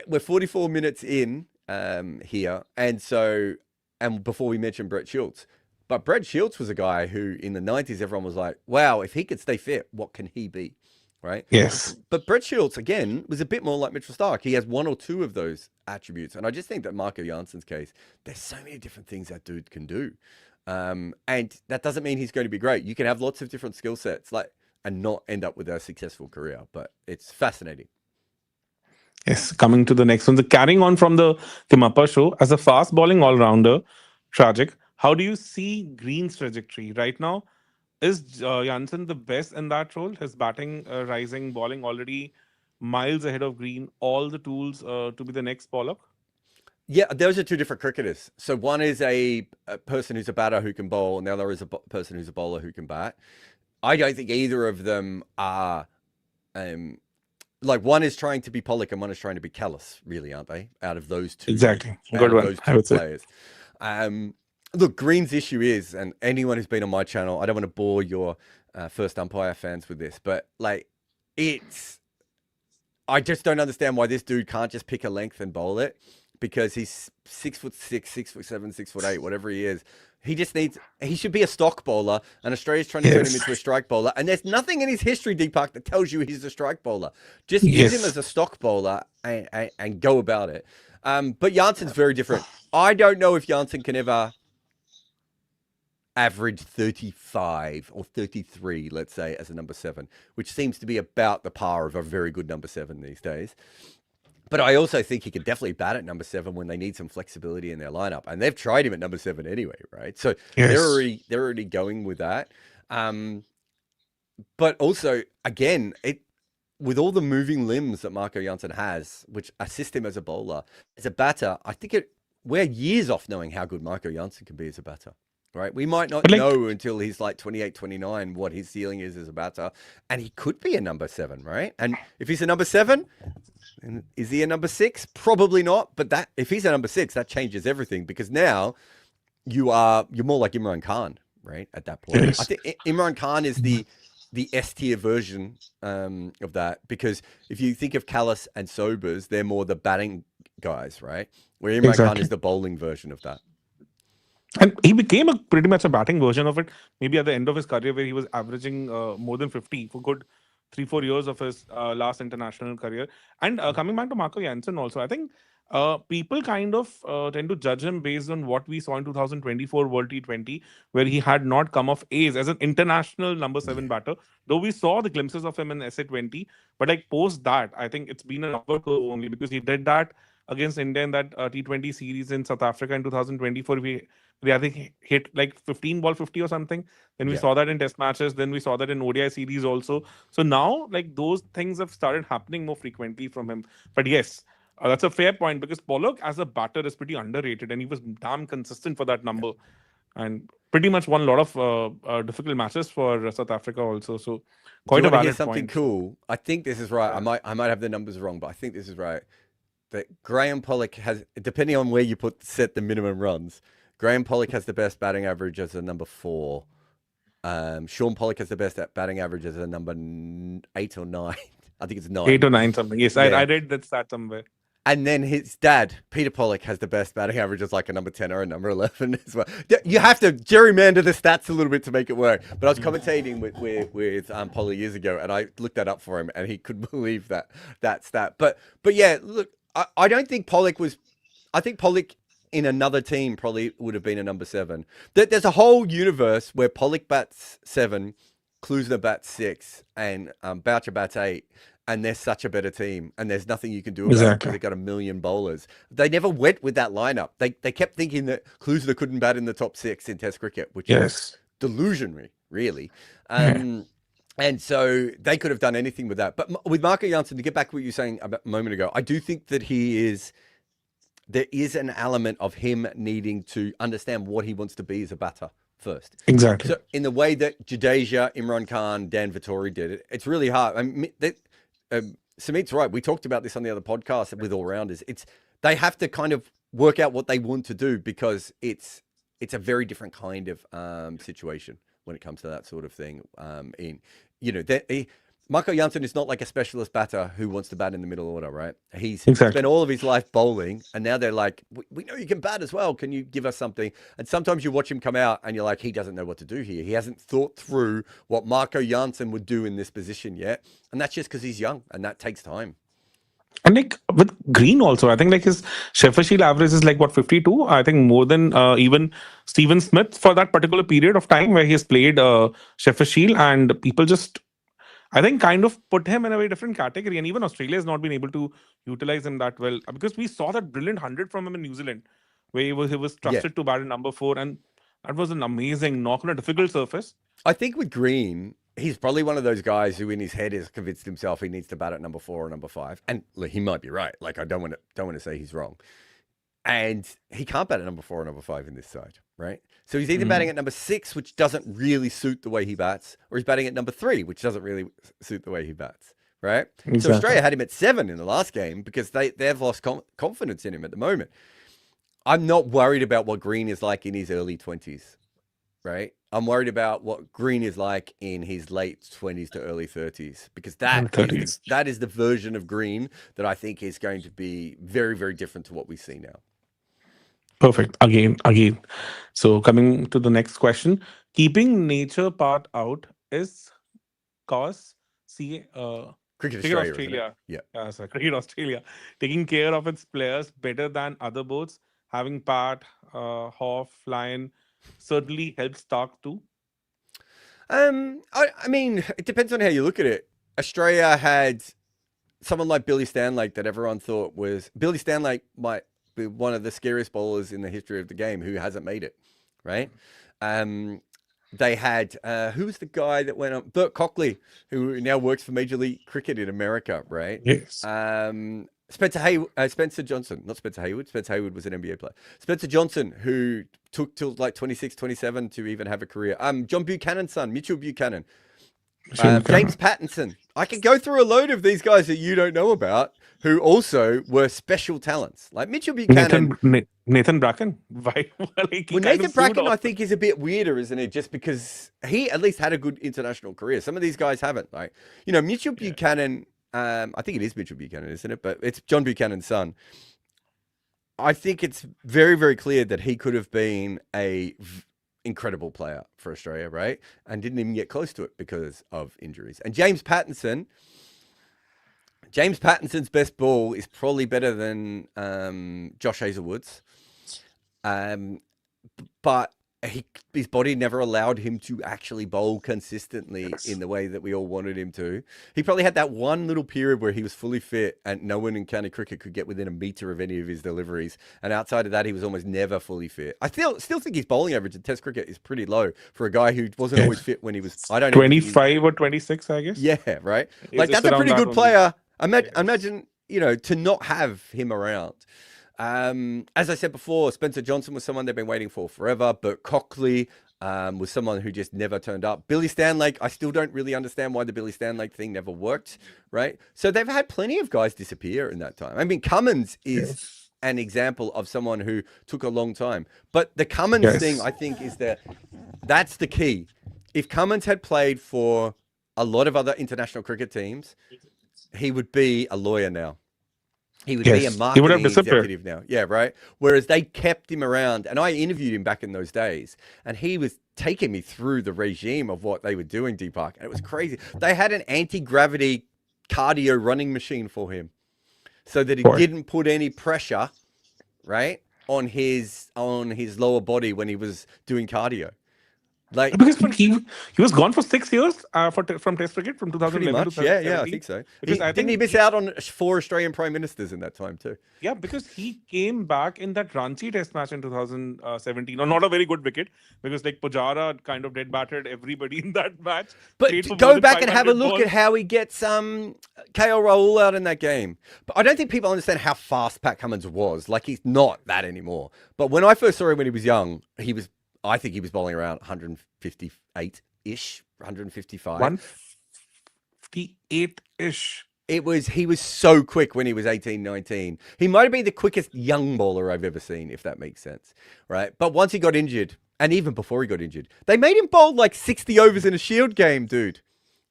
We're 44 minutes in here, and so and before we mentioned Brett Schultz. But Brett Schultz was a guy who in the 90s, everyone was like, wow, if he could stay fit, what can he be? Right? Yes. But Brett Schultz, again, was a bit more like Mitchell Starc. He has one or two of those attributes. And I just think that Marco Janssen's case, there's so many different things that dude can do. And that doesn't mean he's going to be great. You can have lots of different skill sets and not end up with a successful career. But it's fascinating. Yes, coming to the next one. So carrying on from the Timappa show, as a fast bowling all-rounder, tragic, how do you see Green's trajectory right now? Is Jansen the best in that role? His batting, rising, bowling already miles ahead of Green, all the tools to be the next Pollock? Yeah, those are two different cricketers. So one is a person who's a batter who can bowl, and the other is a person who's a bowler who can bat. I don't think either of them are... like one is trying to be Pollock and one is trying to be Callis, really, aren't they? Out of those two, Exactly, good one. Those two players. Look, Green's issue is, and anyone who's been on my channel, I don't want to bore your first umpire fans with this, but like, I just don't understand why this dude can't just pick a length and bowl it, because he's 6'6", 6'7", 6'8", whatever he is. He should be a stock bowler, and Australia's trying to turn him into a strike bowler. And there's nothing in his history, Deepak, that tells you he's a strike bowler. Just use him as a stock bowler and go about it. But Jansen's very different. I don't know if Jansen can ever average 35 or 33, let's say, as a number 7, which seems to be about the par of a very good number 7 these days. But I also think he could definitely bat at number 7 when they need some flexibility in their lineup, and they've tried him at number 7 anyway, right? So they're already going with that. But also, again, with all the moving limbs that Marco Jansen has, which assist him as a bowler, as a batter, I think we're years off knowing how good Marco Jansen can be as a batter. Right, we might not know until he's like 28, 29 what his ceiling is as a batter, and he could be a number 7, right? And if he's a number 7, is he a number 6? Probably not. But if he's a number 6, that changes everything, because now you're more like Imran Khan, right? At that point, I think Imran Khan is the S tier version of that, because if you think of Callis and Sobers, they're more the batting guys, right? Where Imran Khan is the bowling version of that. And he became pretty much a batting version of it, maybe at the end of his career, where he was averaging more than 50 for good 3-4 years of his last international career. And coming back to Marco Jansen also, I think people kind of tend to judge him based on what we saw in 2024 World T20, where he had not come of age as an international number 7 batter, though we saw the glimpses of him in SA20. But like post that, I think it's been an upward curve only, because he did that against India in that T20 series in South Africa in 2024. We I think hit like 15 ball 50 or something. Then we saw that in test matches. Then we saw that in ODI series also. So now like those things have started happening more frequently from him. But yes, that's a fair point, because Pollock as a batter is pretty underrated, and he was damn consistent for that number, and pretty much won a lot of difficult matches for South Africa also. So quite a valid point. Something cool. I think this is right. I might have the numbers wrong, but I think this is right. That Graham Pollock has, depending on where you set the minimum runs, Graham Pollock has the best batting average as a number 4. Sean Pollock has the best batting average as a number 8 or 9. I think it's 9. 8 or 9 something. Yes, I read that stat somewhere. And then his dad, Peter Pollock, has the best batting average as like a number 10 or a number 11 as well. You have to gerrymander the stats a little bit to make it work. But I was commentating with Polly years ago, and I looked that up for him, and he couldn't believe that stat. But yeah, look, I don't think Pollock was... I think Pollock in another team probably would have been a number 7. There's a whole universe where Pollock bats 7, Klusner bats 6, and Boucher bats 8, and they're such a better team, and there's nothing you can do about it because they've got a million bowlers. They never went with that lineup. They kept thinking that Klusner couldn't bat in the top 6 in Test cricket, which is delusionary, really. And so they could have done anything with that. But with Marco Jansen, to get back to what you were saying a moment ago, I do think that there is an element of him needing to understand what he wants to be as a batter first. Exactly. So in the way that Jadeja, Imran Khan, Dan Vittori did it, it's really hard. I mean, Samit's right. We talked about this on the other podcast with all-rounders. They have to kind of work out what they want to do, because it's a very different kind of situation when it comes to that sort of thing. Marco Jansen is not like a specialist batter who wants to bat in the middle order, right? He's Exactly. spent all of his life bowling, and now they're like, we know you can bat as well. Can you give us something? And sometimes you watch him come out, and you're like, he doesn't know what to do here. He hasn't thought through what Marco Jansen would do in this position yet. And that's just because he's young, and that takes time. And like with Green also, I think like his Sheffield Shield average is like what 52. I think more than even Steven Smith for that particular period of time where he has played Sheffield Shield, and people just I think kind of put him in a very different category. And even Australia has not been able to utilize him that well because we saw that brilliant 100 from him in New Zealand where he was Yeah. trusted to bat at number 4, and that was an amazing knock on a difficult surface. I think with Green, he's probably one of those guys who in his head has convinced himself he needs to bat at number 4 or number 5. And look, he might be right. Like, I don't want to say he's wrong. And he can't bat at number 4 or number 5 in this side, right? So he's either batting at number 6, which doesn't really suit the way he bats, or he's batting at number 3, which doesn't really suit the way he bats, right? So Exactly. Australia had him at 7 in the last game because they've lost confidence in him at the moment. I'm not worried about what Green is like in his early 20s, right? I'm worried about what Green is like in his late 20s to early 30s because that is the version of Green that I think is going to be very, very different to what we see now. Perfect. Again. So coming to the next question, keeping nature part out is cause Cricket Cricket Australia, isn't it? Australia. Yeah. Sorry, Cricket Australia taking care of its players better than other boats. Having Pat, Hoff, Lyon certainly helps Starc too. I mean, it depends on how you look at it. Australia had someone like Billy Stanlake that everyone thought was Billy Stanlake might be one of the scariest bowlers in the history of the game who hasn't made it, right? They had who was the guy that went on? Burt Cockley, who now works for Major League Cricket in America, right? Yes. Spencer Johnson, not Spencer Hayward. Spencer Hayward was an NBA player. Spencer Johnson, who took till like 26, 27 to even have a career. John Buchanan's son, Mitchell Buchanan. James Pattinson. I can go through a load of these guys that you don't know about who also were special talents. Like Mitchell Buchanan. Nathan Bracken. Why? Nathan Bracken, I think, is a bit weirder, isn't it? Just because he at least had a good international career. Some of these guys haven't. Like, Mitchell Buchanan, I think it is Mitchell Buchanan, isn't it? But it's John Buchanan's son. I think it's very, very clear that he could have been a incredible player for Australia, right? And didn't even get close to it because of injuries. And James Pattinson's best ball is probably better than Josh Hazelwood's. But his body never allowed him to actually bowl consistently in the way that we all wanted him to. He probably had that one little period where he was fully fit and no one in county cricket could get within a metre of any of his deliveries. And outside of that, he was almost never fully fit. I still think his bowling average in Test cricket is pretty low for a guy who wasn't always fit when he was, 25 or 26, I guess. Yeah, right? Like, that's a pretty good player. Imagine, to not have him around. As I said before, Spencer Johnson was someone they've been waiting for forever. Burt Cockley was someone who just never turned up. Billy Stanlake, I still don't really understand why the Billy Stanlake thing never worked, right? So they've had plenty of guys disappear in that time. I mean, Cummins is an example of someone who took a long time. But the Cummins thing, I think, that's the key. If Cummins had played for a lot of other international cricket teams, he would be a lawyer now. He would be a marketing executive now. Yeah, right? Whereas they kept him around, and I interviewed him back in those days, and he was taking me through the regime of what they were doing, Deepak, and it was crazy. They had an anti-gravity cardio running machine for him so that he didn't put any pressure, right, on his lower body when he was doing cardio. Like, because he was gone for 6 years from Test cricket from 2011 to 2017. Yeah, I think so. Didn't he miss out on 4 Australian prime ministers in that time too? Yeah, because he came back in that Ranchi Test match in 2017. Or not a very good wicket because like Pujara kind of dead battered everybody in that match. But go back and have a look at how he gets KL Rahul out in that game. But I don't think people understand how fast Pat Cummins was. Like, he's not that anymore. But when I first saw him when he was young, I think he was bowling around 158-ish, 155. 158-ish. He was so quick when he was 18, 19. He might have been the quickest young bowler I've ever seen, if that makes sense, right? But once he got injured, and even before he got injured, they made him bowl like 60 overs in a Shield game, dude.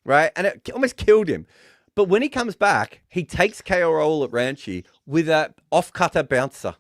right? And it almost killed him. But when he comes back, he takes KO roll at Ranchi with a off-cutter bouncer.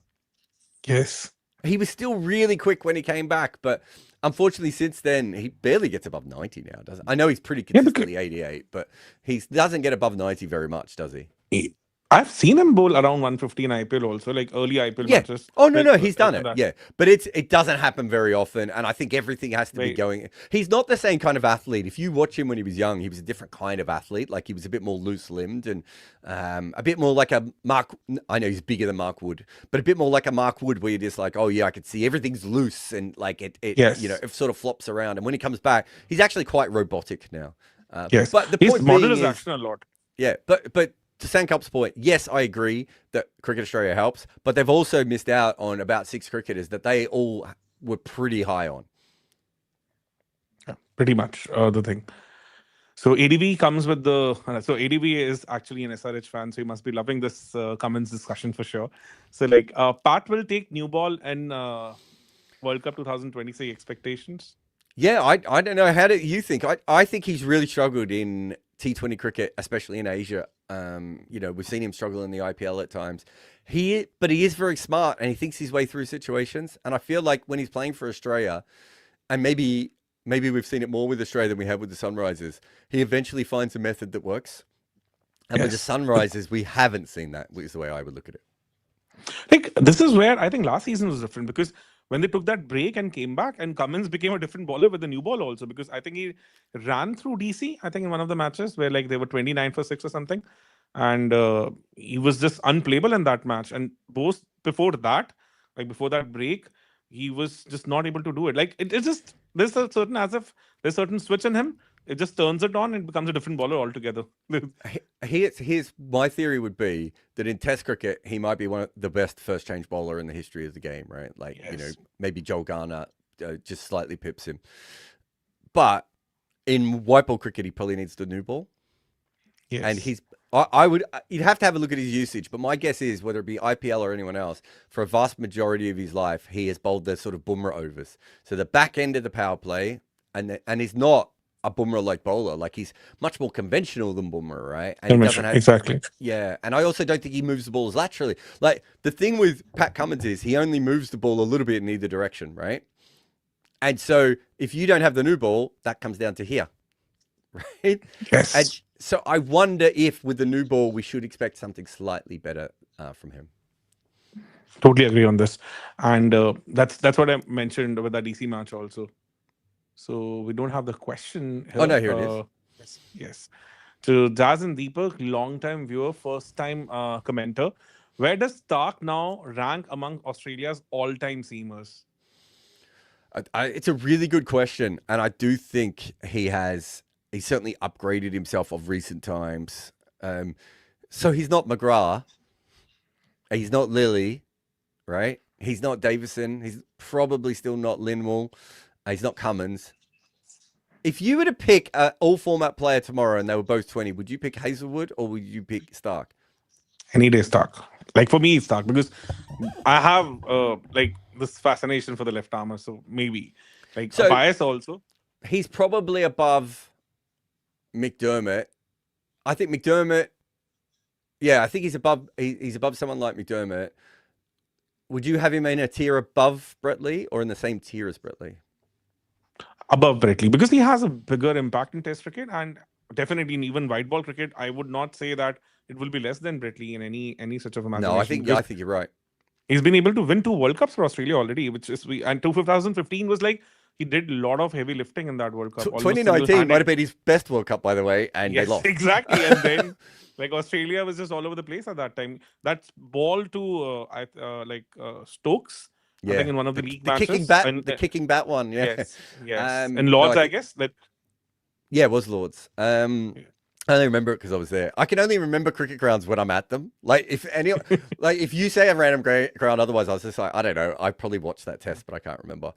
Yes. He was still really quick when he came back, but unfortunately, since then, he barely gets above 90 now, doesn't he? I know he's pretty consistently 88, but he doesn't get above 90 very much, does he? I've seen him bowl around 150 in IPL also, like early IPL Yeah. matches. Oh, no, Like, no, he's done it. that. Yeah. But it doesn't happen very often. And I think everything has to be Right. going. He's not the same kind of athlete. If you watch him when he was young, he was a different kind of athlete. Like he was a bit more loose limbed and a bit more like a Mark. I know he's bigger than Mark Wood, but a bit more like a Mark Wood where you're just like, oh, yeah, I can see everything's loose and like it Yes. it sort of flops around. And when he comes back, he's actually quite robotic now. Yes. But the He's point modeled being his is, action a lot. yeah, but to Sankup's point, yes, I agree that Cricket Australia helps, but they've also missed out on about 6 cricketers that they all were pretty high on. Yeah, pretty much the thing. So ADV comes with the. So ADV is actually an SRH fan, so he must be loving this Cummins discussion for sure. So like, Pat will take new ball and World Cup 2023 expectations. Yeah, I don't know. How do you think? I think he's really struggled in T20 cricket, especially in Asia. We've seen him struggle in the IPL at times. But he is very smart and he thinks his way through situations. And I feel like when he's playing for Australia, and maybe we've seen it more with Australia than we have with the Sunrisers, he eventually finds a method that works. And with the Sunrisers, we haven't seen that, is the way I would look at it. Like, this is where I think last season was different because when they took that break and came back, and Cummins became a different bowler with the new ball also, because I think he ran through DC, I think in one of the matches where like they were 29 for 6 or something. And he was just unplayable in that match. And both before that, like before that break, he was just not able to do it. Like it's just, there's a certain switch in him. It just turns it on and becomes a different bowler altogether. Here's my theory would be that in Test cricket, he might be one of the best first change bowler in the history of the game, right? Like, maybe Joel Garner just slightly pips him. But in white ball cricket, he probably needs the new ball. Yes. And you'd have to have a look at his usage, but my guess is whether it be IPL or anyone else, for a vast majority of his life, he has bowled the sort of Bumrah overs. So the back end of the power play, and he's not a Bumrah-like bowler. Like he's much more conventional than Bumrah, right? And he doesn't have, exactly. Yeah, and I also don't think he moves the balls laterally. Like the thing with Pat Cummins is he only moves the ball a little bit in either direction, right? And so if you don't have the new ball, that comes down to here, right? Yes. And so I wonder if with the new ball we should expect something slightly better from him. Totally agree on this, and that's what I mentioned with the DC match also. So we don't have the question here. Oh no, here it is. Yes. To Jazz and Deepak, long-time viewer, first-time commenter. Where does Starc now rank among Australia's all-time seamers? It's a really good question, and I do think he's certainly upgraded himself of recent times. So he's not McGrath, he's not Lilly, right? He's not Davison. He's probably still not Linwell. He's not Cummins. If you were to pick an all-format player tomorrow and they were both 20, would you pick Hazelwood or would you pick Starc? Any day Starc. Like for me, it's Starc because I have like this fascination for the left armer. So maybe like a bias also. He's probably above McDermott. I think McDermott. Yeah, I think he's above. He's above someone like McDermott. Would you have him in a tier above Brett Lee or in the same tier as Brett Lee? Above Brett Lee, because he has a bigger impact in Test cricket and definitely in even white ball cricket. I would not say that it will be less than Brett Lee in any such of a match. No, I think you're right. He's been able to win 2 World Cups for Australia already, which is and 2015 was like he did a lot of heavy lifting in that World Cup. 2019 might have been his best World Cup, by the way, and they lost. Exactly, and then like Australia was just all over the place at that time. That ball to Stokes. Yeah. I think in one of the league matches. The kicking bat one, yeah. Yes. And Lords, I guess. Yeah, it was Lords. I only remember it because I was there. I can only remember cricket grounds when I'm at them. Like if you say a random ground, otherwise I was just like, I don't know. I probably watched that test, but I can't remember.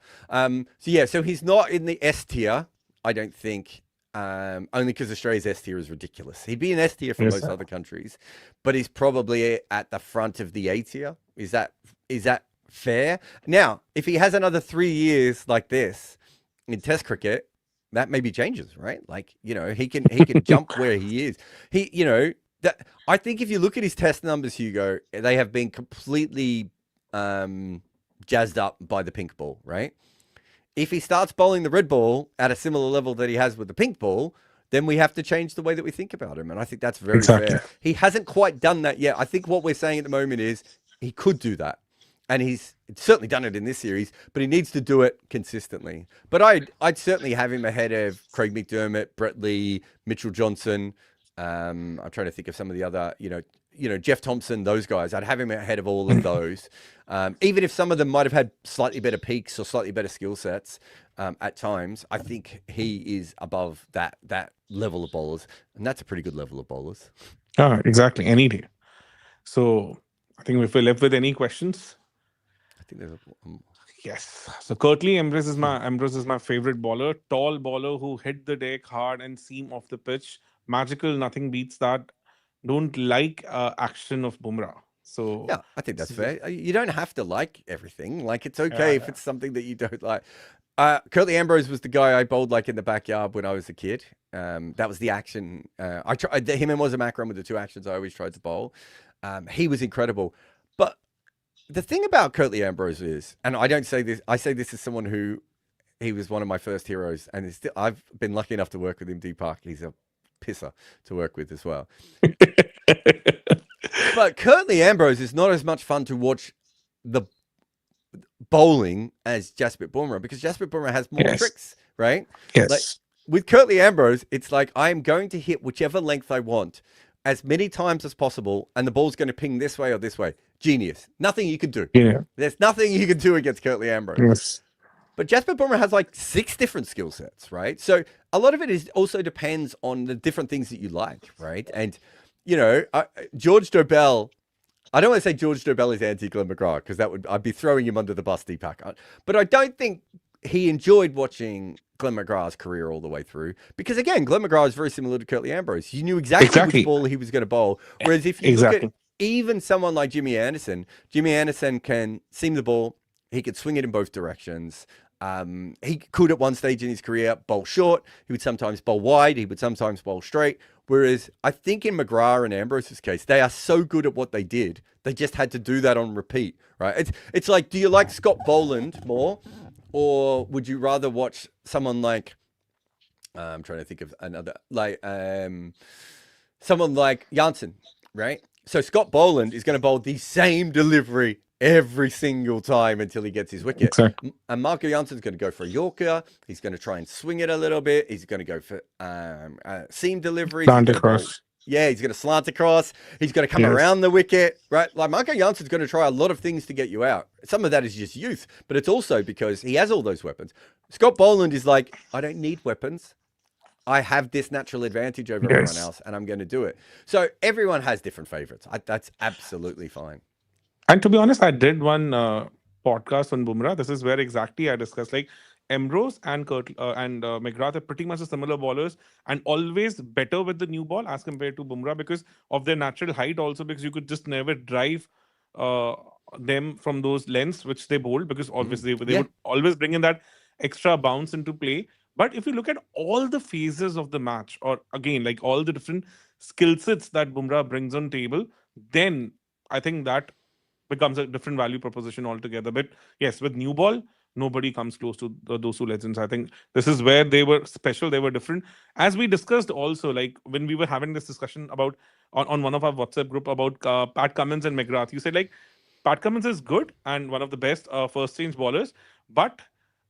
So he's not in the S tier, I don't think. Only because Australia's S tier is ridiculous. He'd be an S tier for most other countries, but he's probably at the front of the A tier. Is that fair? Now, if he has another 3 years like this in Test cricket, that maybe changes, right? Like, he can jump where he is. That I think if you look at his test numbers, Hugo, they have been completely jazzed up by the pink ball, right? If he starts bowling the red ball at a similar level that he has with the pink ball, then we have to change the way that we think about him. And I think that's very fair. He hasn't quite done that yet. I think what we're saying at the moment is he could do that. And he's certainly done it in this series, but he needs to do it consistently. But I'd certainly have him ahead of Craig McDermott, Brett Lee, Mitchell Johnson. I'm trying to think of some of the other, Jeff Thompson, those guys. I'd have him ahead of all of those. Even if some of them might have had slightly better peaks or slightly better skill sets at times, I think he is above that level of bowlers. And that's a pretty good level of bowlers. Exactly. Any day. So I think if we're left with any questions. I think there's yes. So Curtly Ambrose is my favorite bowler. Tall bowler who hit the deck hard and seam off the pitch. Magical. Nothing beats that. Don't like action of Bumrah. So yeah, I think that's fair. You don't have to like everything. Like, it's okay if it's something that you don't like. Curtly Ambrose was the guy I bowled like in the backyard when I was a kid. That was the action. I tried him and was a Macron with the two actions I always tried to bowl. He was incredible. But the thing about Curtly Ambrose is, and I don't say this, I say this as someone who, he was one of my first heroes, and I've been lucky enough to work with him, Deepak. He's a pisser to work with as well. But Curtly Ambrose is not as much fun to watch the bowling as Jasprit Bumrah, because Jasprit Bumrah has more tricks, right? Yes. Like, with Curtly Ambrose, it's like, I'm going to hit whichever length I want as many times as possible, and the ball's going to ping this way or this way. Genius. Nothing you can do. Yeah. There's nothing you can do against Curtly Ambrose. Yes. But Jasprit Bumrah has like 6 different skill sets, right? So a lot of it also depends on the different things that you like, right? And, George Dobell, I don't want to say George Dobell is anti-Glenn McGrath, because I'd be throwing him under the bus, Deepak. But I don't think he enjoyed watching Glenn McGrath's career all the way through, because again, Glenn McGrath is very similar to Curtly Ambrose. You knew exactly which ball he was going to bowl. Whereas if you look at even someone like Jimmy Anderson can seam the ball. He could swing it in both directions. He could at one stage in his career bowl short. He would sometimes bowl wide. He would sometimes bowl straight. Whereas I think in McGrath and Ambrose's case, they are so good at what they did. They just had to do that on repeat, right? It's like, do you like Scott Boland more? Or would you rather watch someone like, I'm trying to think of another, like someone like Jansen, right? So Scott Boland is going to bowl the same delivery every single time until he gets his wicket. Exactly. And Marco Jansen's going to go for a Yorker. He's going to try and swing it a little bit. He's going to go for seam deliveries. Slant across. Yeah, he's going to slant across. He's going to come around the wicket, right? Like, Marco Jansen's going to try a lot of things to get you out. Some of that is just youth, but it's also because he has all those weapons. Scott Boland is like, I don't need weapons. I have this natural advantage over everyone else, and I'm going to do it. So everyone has different favorites. That's absolutely fine. And to be honest, I did one podcast on Bumrah. This is where exactly I discussed, like, Ambrose and McGrath are pretty much the similar bowlers, and always better with the new ball as compared to Bumrah because of their natural height. Also, because you could just never drive them from those lengths which they bowled, because obviously they would always bring in that extra bounce into play. But if you look at all the phases of the match, or again, like all the different skill sets that Bumrah brings on table, then I think that becomes a different value proposition altogether. But yes, with new ball, nobody comes close to those two legends. I think this is where they were special. They were different. As we discussed also, like when we were having this discussion about on one of our WhatsApp group about Pat Cummins and McGrath, you said like Pat Cummins is good and one of the best first change bowlers, but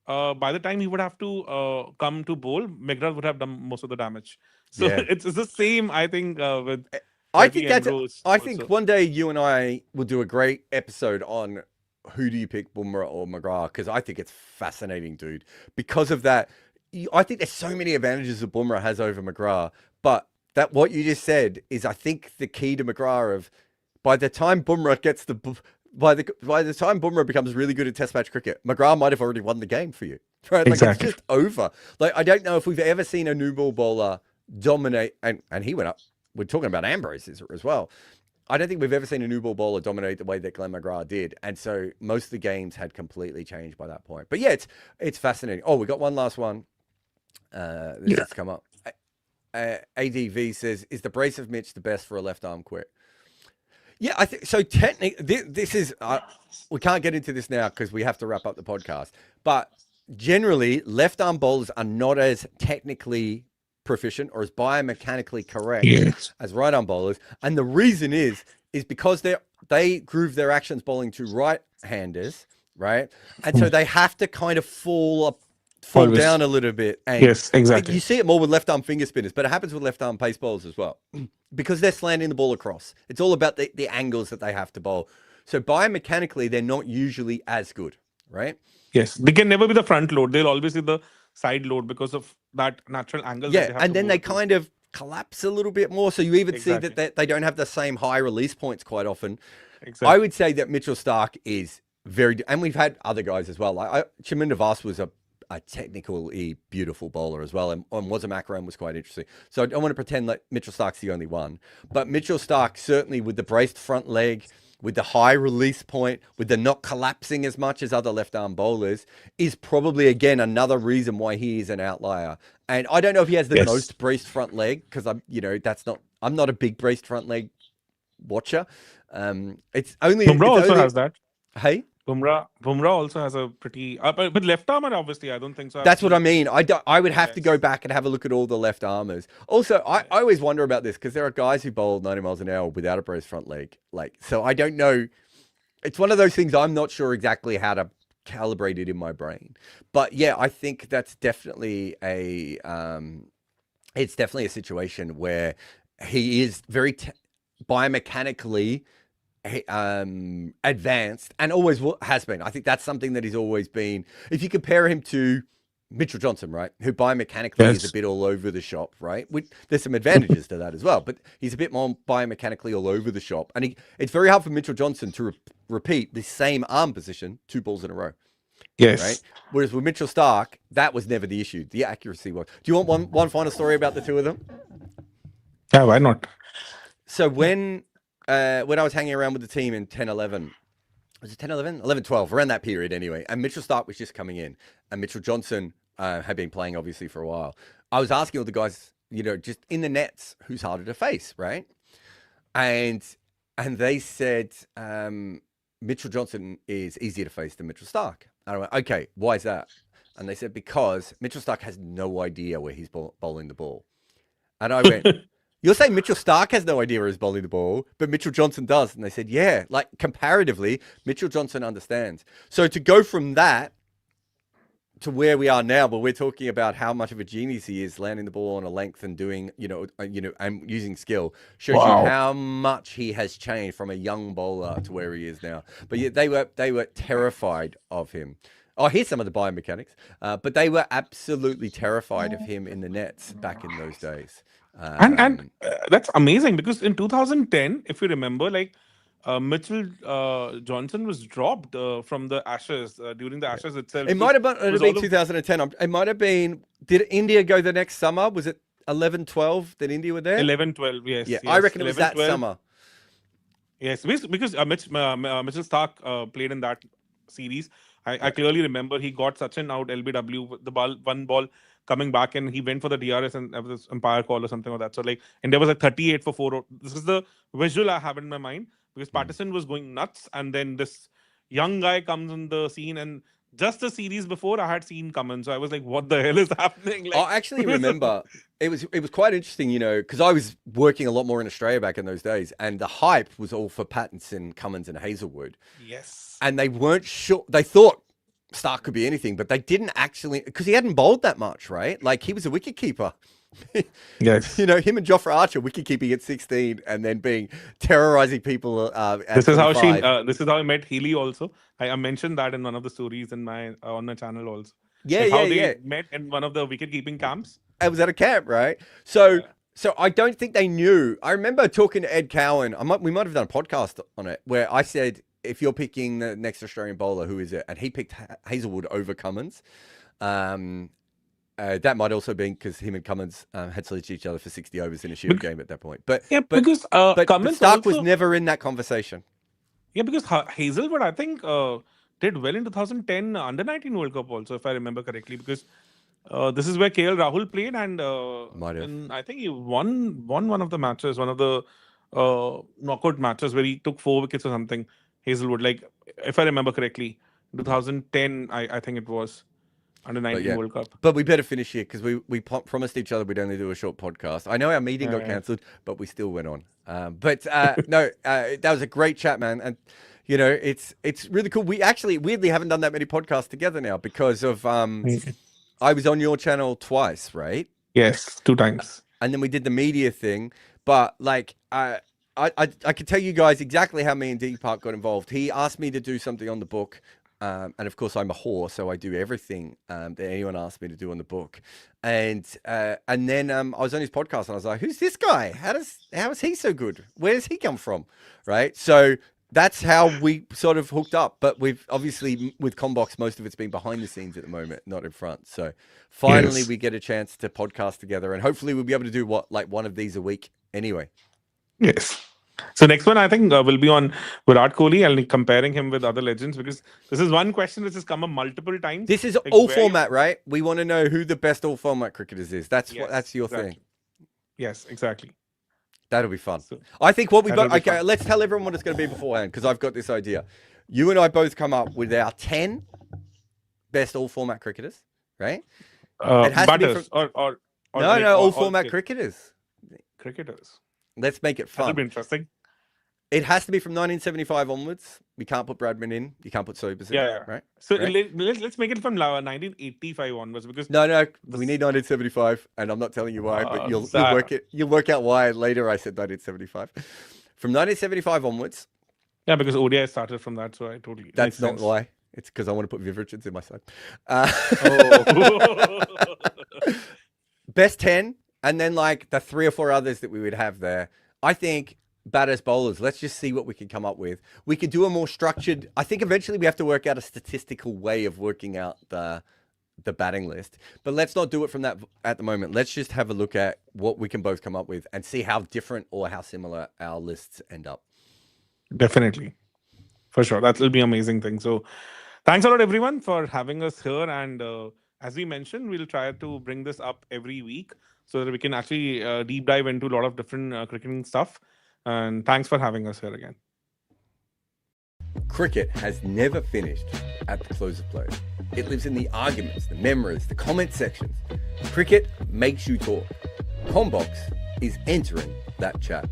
by the time he would have to come to bowl, McGrath would have done most of the damage. So it's the same, I think, with I think one day you and I will do a great episode on who do you pick, Bumrah or McGrath, because I think it's fascinating, dude. Because of that, I think there's so many advantages that Bumrah has over McGrath, but that what you just said is, I think, the key to McGrath of by the time Bumrah gets by the time Bumrah becomes really good at Test match cricket, McGrath might have already won the game for you. Right? Like, it's just over. Like, I don't know if we've ever seen a new ball bowler dominate, and he went up. We're talking about Ambrose as well. I don't think we've ever seen a new ball bowler dominate the way that Glenn McGrath did. And so most of the games had completely changed by that point. But yeah, it's fascinating. Oh, we got one last one. This has come up. ADV says, is the brace of Mitch the best for a left arm quick? Yeah, I think so. Technically, this is we can't get into this now because we have to wrap up the podcast. But generally, left arm bowlers are not as technically proficient or as biomechanically correct as right arm bowlers, and the reason is because they groove their actions bowling to right handers, right, and so they have to kind of fall down a little bit. And yes, exactly. You see it more with left arm finger spinners, but it happens with left arm pace bowlers as well. Because they're slanting the ball across. It's all about the angles that they have to bowl. So biomechanically, they're not usually as good, right? Yes, they can never be the front load. They'll always be the side load because of that natural angle. Yeah, and then they kind of collapse a little bit more. So you even see that they don't have the same high release points quite often. Exactly. I would say that Mitchell Starc is very... And we've had other guys as well. Chaminda Vas was a technically beautiful bowler as well, and was a macro and was quite interesting. So I don't want to pretend like Mitchell Starc's the only one, but Mitchell Starc certainly with the braced front leg, with the high release point, with the not collapsing as much as other left arm bowlers, is probably again another reason why he is an outlier. And I don't know if he has the most braced front leg because I'm not a big braced front leg watcher. It's only Bumrah also has that. Hey. Bumrah also has a pretty... but left armor, obviously, I don't think so. That's what I mean. I would have to go back and have a look at all the left armors. Also, I always wonder about this because there are guys who bowl 90 miles an hour without a braced front leg. So I don't know. It's one of those things I'm not sure exactly how to calibrate it in my brain. But yeah, I think that's definitely it's definitely a situation where he is very biomechanically advanced and always has been. I think that's something that he's always been. If you compare him to Mitchell Johnson, right, who biomechanically is a bit all over the shop, right? There's some advantages to that as well, but he's a bit more biomechanically all over the shop. And it's very hard for Mitchell Johnson to repeat the same arm position 2 balls in a row. Yes. Right? Whereas with Mitchell Starc, that was never the issue. The accuracy was. Do you want one final story about the two of them? Yeah, why not? So when I was hanging around with the team in 10-11, was it 10-11? 11-12, around that period anyway. And Mitchell Starc was just coming in. And Mitchell Johnson had been playing, obviously, for a while. I was asking all the guys, just in the nets, who's harder to face, right? And they said Mitchell Johnson is easier to face than Mitchell Starc. And I went, okay, why is that? And they said, because Mitchell Starc has no idea where he's bowling the ball. And I went... You're saying Mitchell Starc has no idea where he's bowling the ball, but Mitchell Johnson does. And they said, yeah, comparatively, Mitchell Johnson understands. So to go from that to where we are now, but we're talking about how much of a genius he is landing the ball on a length and doing, and using skill, shows you how much he has changed from a young bowler to where he is now. But yeah, they were terrified of him. Oh, here's some of the biomechanics. But they were absolutely terrified of him in the nets back in those days. And that's amazing because in 2010, if you remember, Mitchell Johnson was dropped from the Ashes during the Ashes itself. It might have been 2010. It might have been. Did India go the next summer? Was it 11-12 that India were there? 11-12, yes. Yeah, yes. I reckon it was that summer. Yes, because Mitchell Starc played in that series. I clearly remember he got such an out LBW, the ball, one ball coming back, and he went for the DRS and this umpire call or something like that. So and there was a 38 for 4. This is the visual I have in my mind because Patterson was going nuts, and then this young guy comes on the scene, and just the series before I had seen Cummins, so I was like, what the hell is happening? I actually remember it was quite interesting, because I was working a lot more in Australia back in those days, and the hype was all for Pattinson, Cummins, and Hazelwood. Yes, and they weren't sure. They thought Starc could be anything, but they didn't actually, because he hadn't bowled that much, right? He was a wicket keeper. Yes, him and Jofra Archer wicket keeping at 16, and then terrorizing people. This is 25. This is how I met Healy. Also, I mentioned that in one of the stories on my channel. Also, how they met in one of the wicket keeping camps. It was at a camp, right? So I don't think they knew. I remember talking to Ed Cowan. We might have done a podcast on it where I said, if you're picking the next Australian bowler, who is it? And he picked Hazelwood over Cummins. That might also be because him and Cummins had sledged each other for 60 overs in a shooting game at that point. But because Cummins Starc was never in that conversation. Yeah, because Hazelwood, I think, did well in 2010 Under-19 World Cup also, if I remember correctly. Because This is where KL Rahul played, and Might have. I think he won one of the matches, one of the knockout matches where he took 4 wickets or something. Hazelwood, like if I remember correctly, 2010, I think it was under 19 World Cup. But we better finish here because we promised each other we'd only do a short podcast. I know our meeting got cancelled, but we still went on. No, that was a great chat, man. And you know, it's really cool. We actually weirdly haven't done that many podcasts together now because of I was on your channel twice, right? Yes, 2 times. And then we did the media thing. But like I could tell you guys exactly how me and Deepak got involved. He asked me to do something on the book. And of course, I'm a whore, so I do everything that anyone asks me to do on the book. And then I was on his podcast, and I was like, "Who's this guy? How is he so good? Where does he come from?" Right. So that's how we sort of hooked up. But we've obviously with Combox, most of it's been behind the scenes at the moment, not in front. So finally, we get a chance to podcast together, and hopefully, we'll be able to do one of these a week anyway. Yes. So next one, I think, will be on Virat Kohli and comparing him with other legends, because this is one question which has come up multiple times. This is all format, right? We want to know who the best all format cricketers is. That's your thing. Yes, exactly. That'll be fun. So, I think what we both... Okay, let's tell everyone what it's going to be beforehand, because I've got this idea. You and I both come up with our 10 best all format cricketers, right? It has to be from... No, all format cricketers. Cricketers. Let's make it fun. That'll be interesting. It has to be from 1975 onwards. We can't put Bradman in. You can't put Sobers in. Yeah. Right? So let's make it from 1985 onwards, because no, we need 1975, and I'm not telling you why, but you'll work out why later. I said 1975. From 1975 onwards. Yeah, because ODI started from that, so I totally. That's not why. It's because I want to put Viv Richards in my side. Best 10. And then like the 3 or 4 others that we would have there. I think batters, bowlers, let's just see what we can come up with. We could do a more structured, I think eventually we have to work out a statistical way of working out the batting list. But let's not do it from that at the moment. Let's just have a look at what we can both come up with and see how different or how similar our lists end up. Definitely. For sure. That will be an amazing thing. So thanks a lot, everyone, for having us here. And as we mentioned, we'll try to bring this up every week, so that we can actually deep dive into a lot of different cricketing stuff. And thanks for having us here again. Cricket has never finished at the close of play. It lives in the arguments, the memories, the comment sections. Cricket makes you talk. Combox is entering that chat.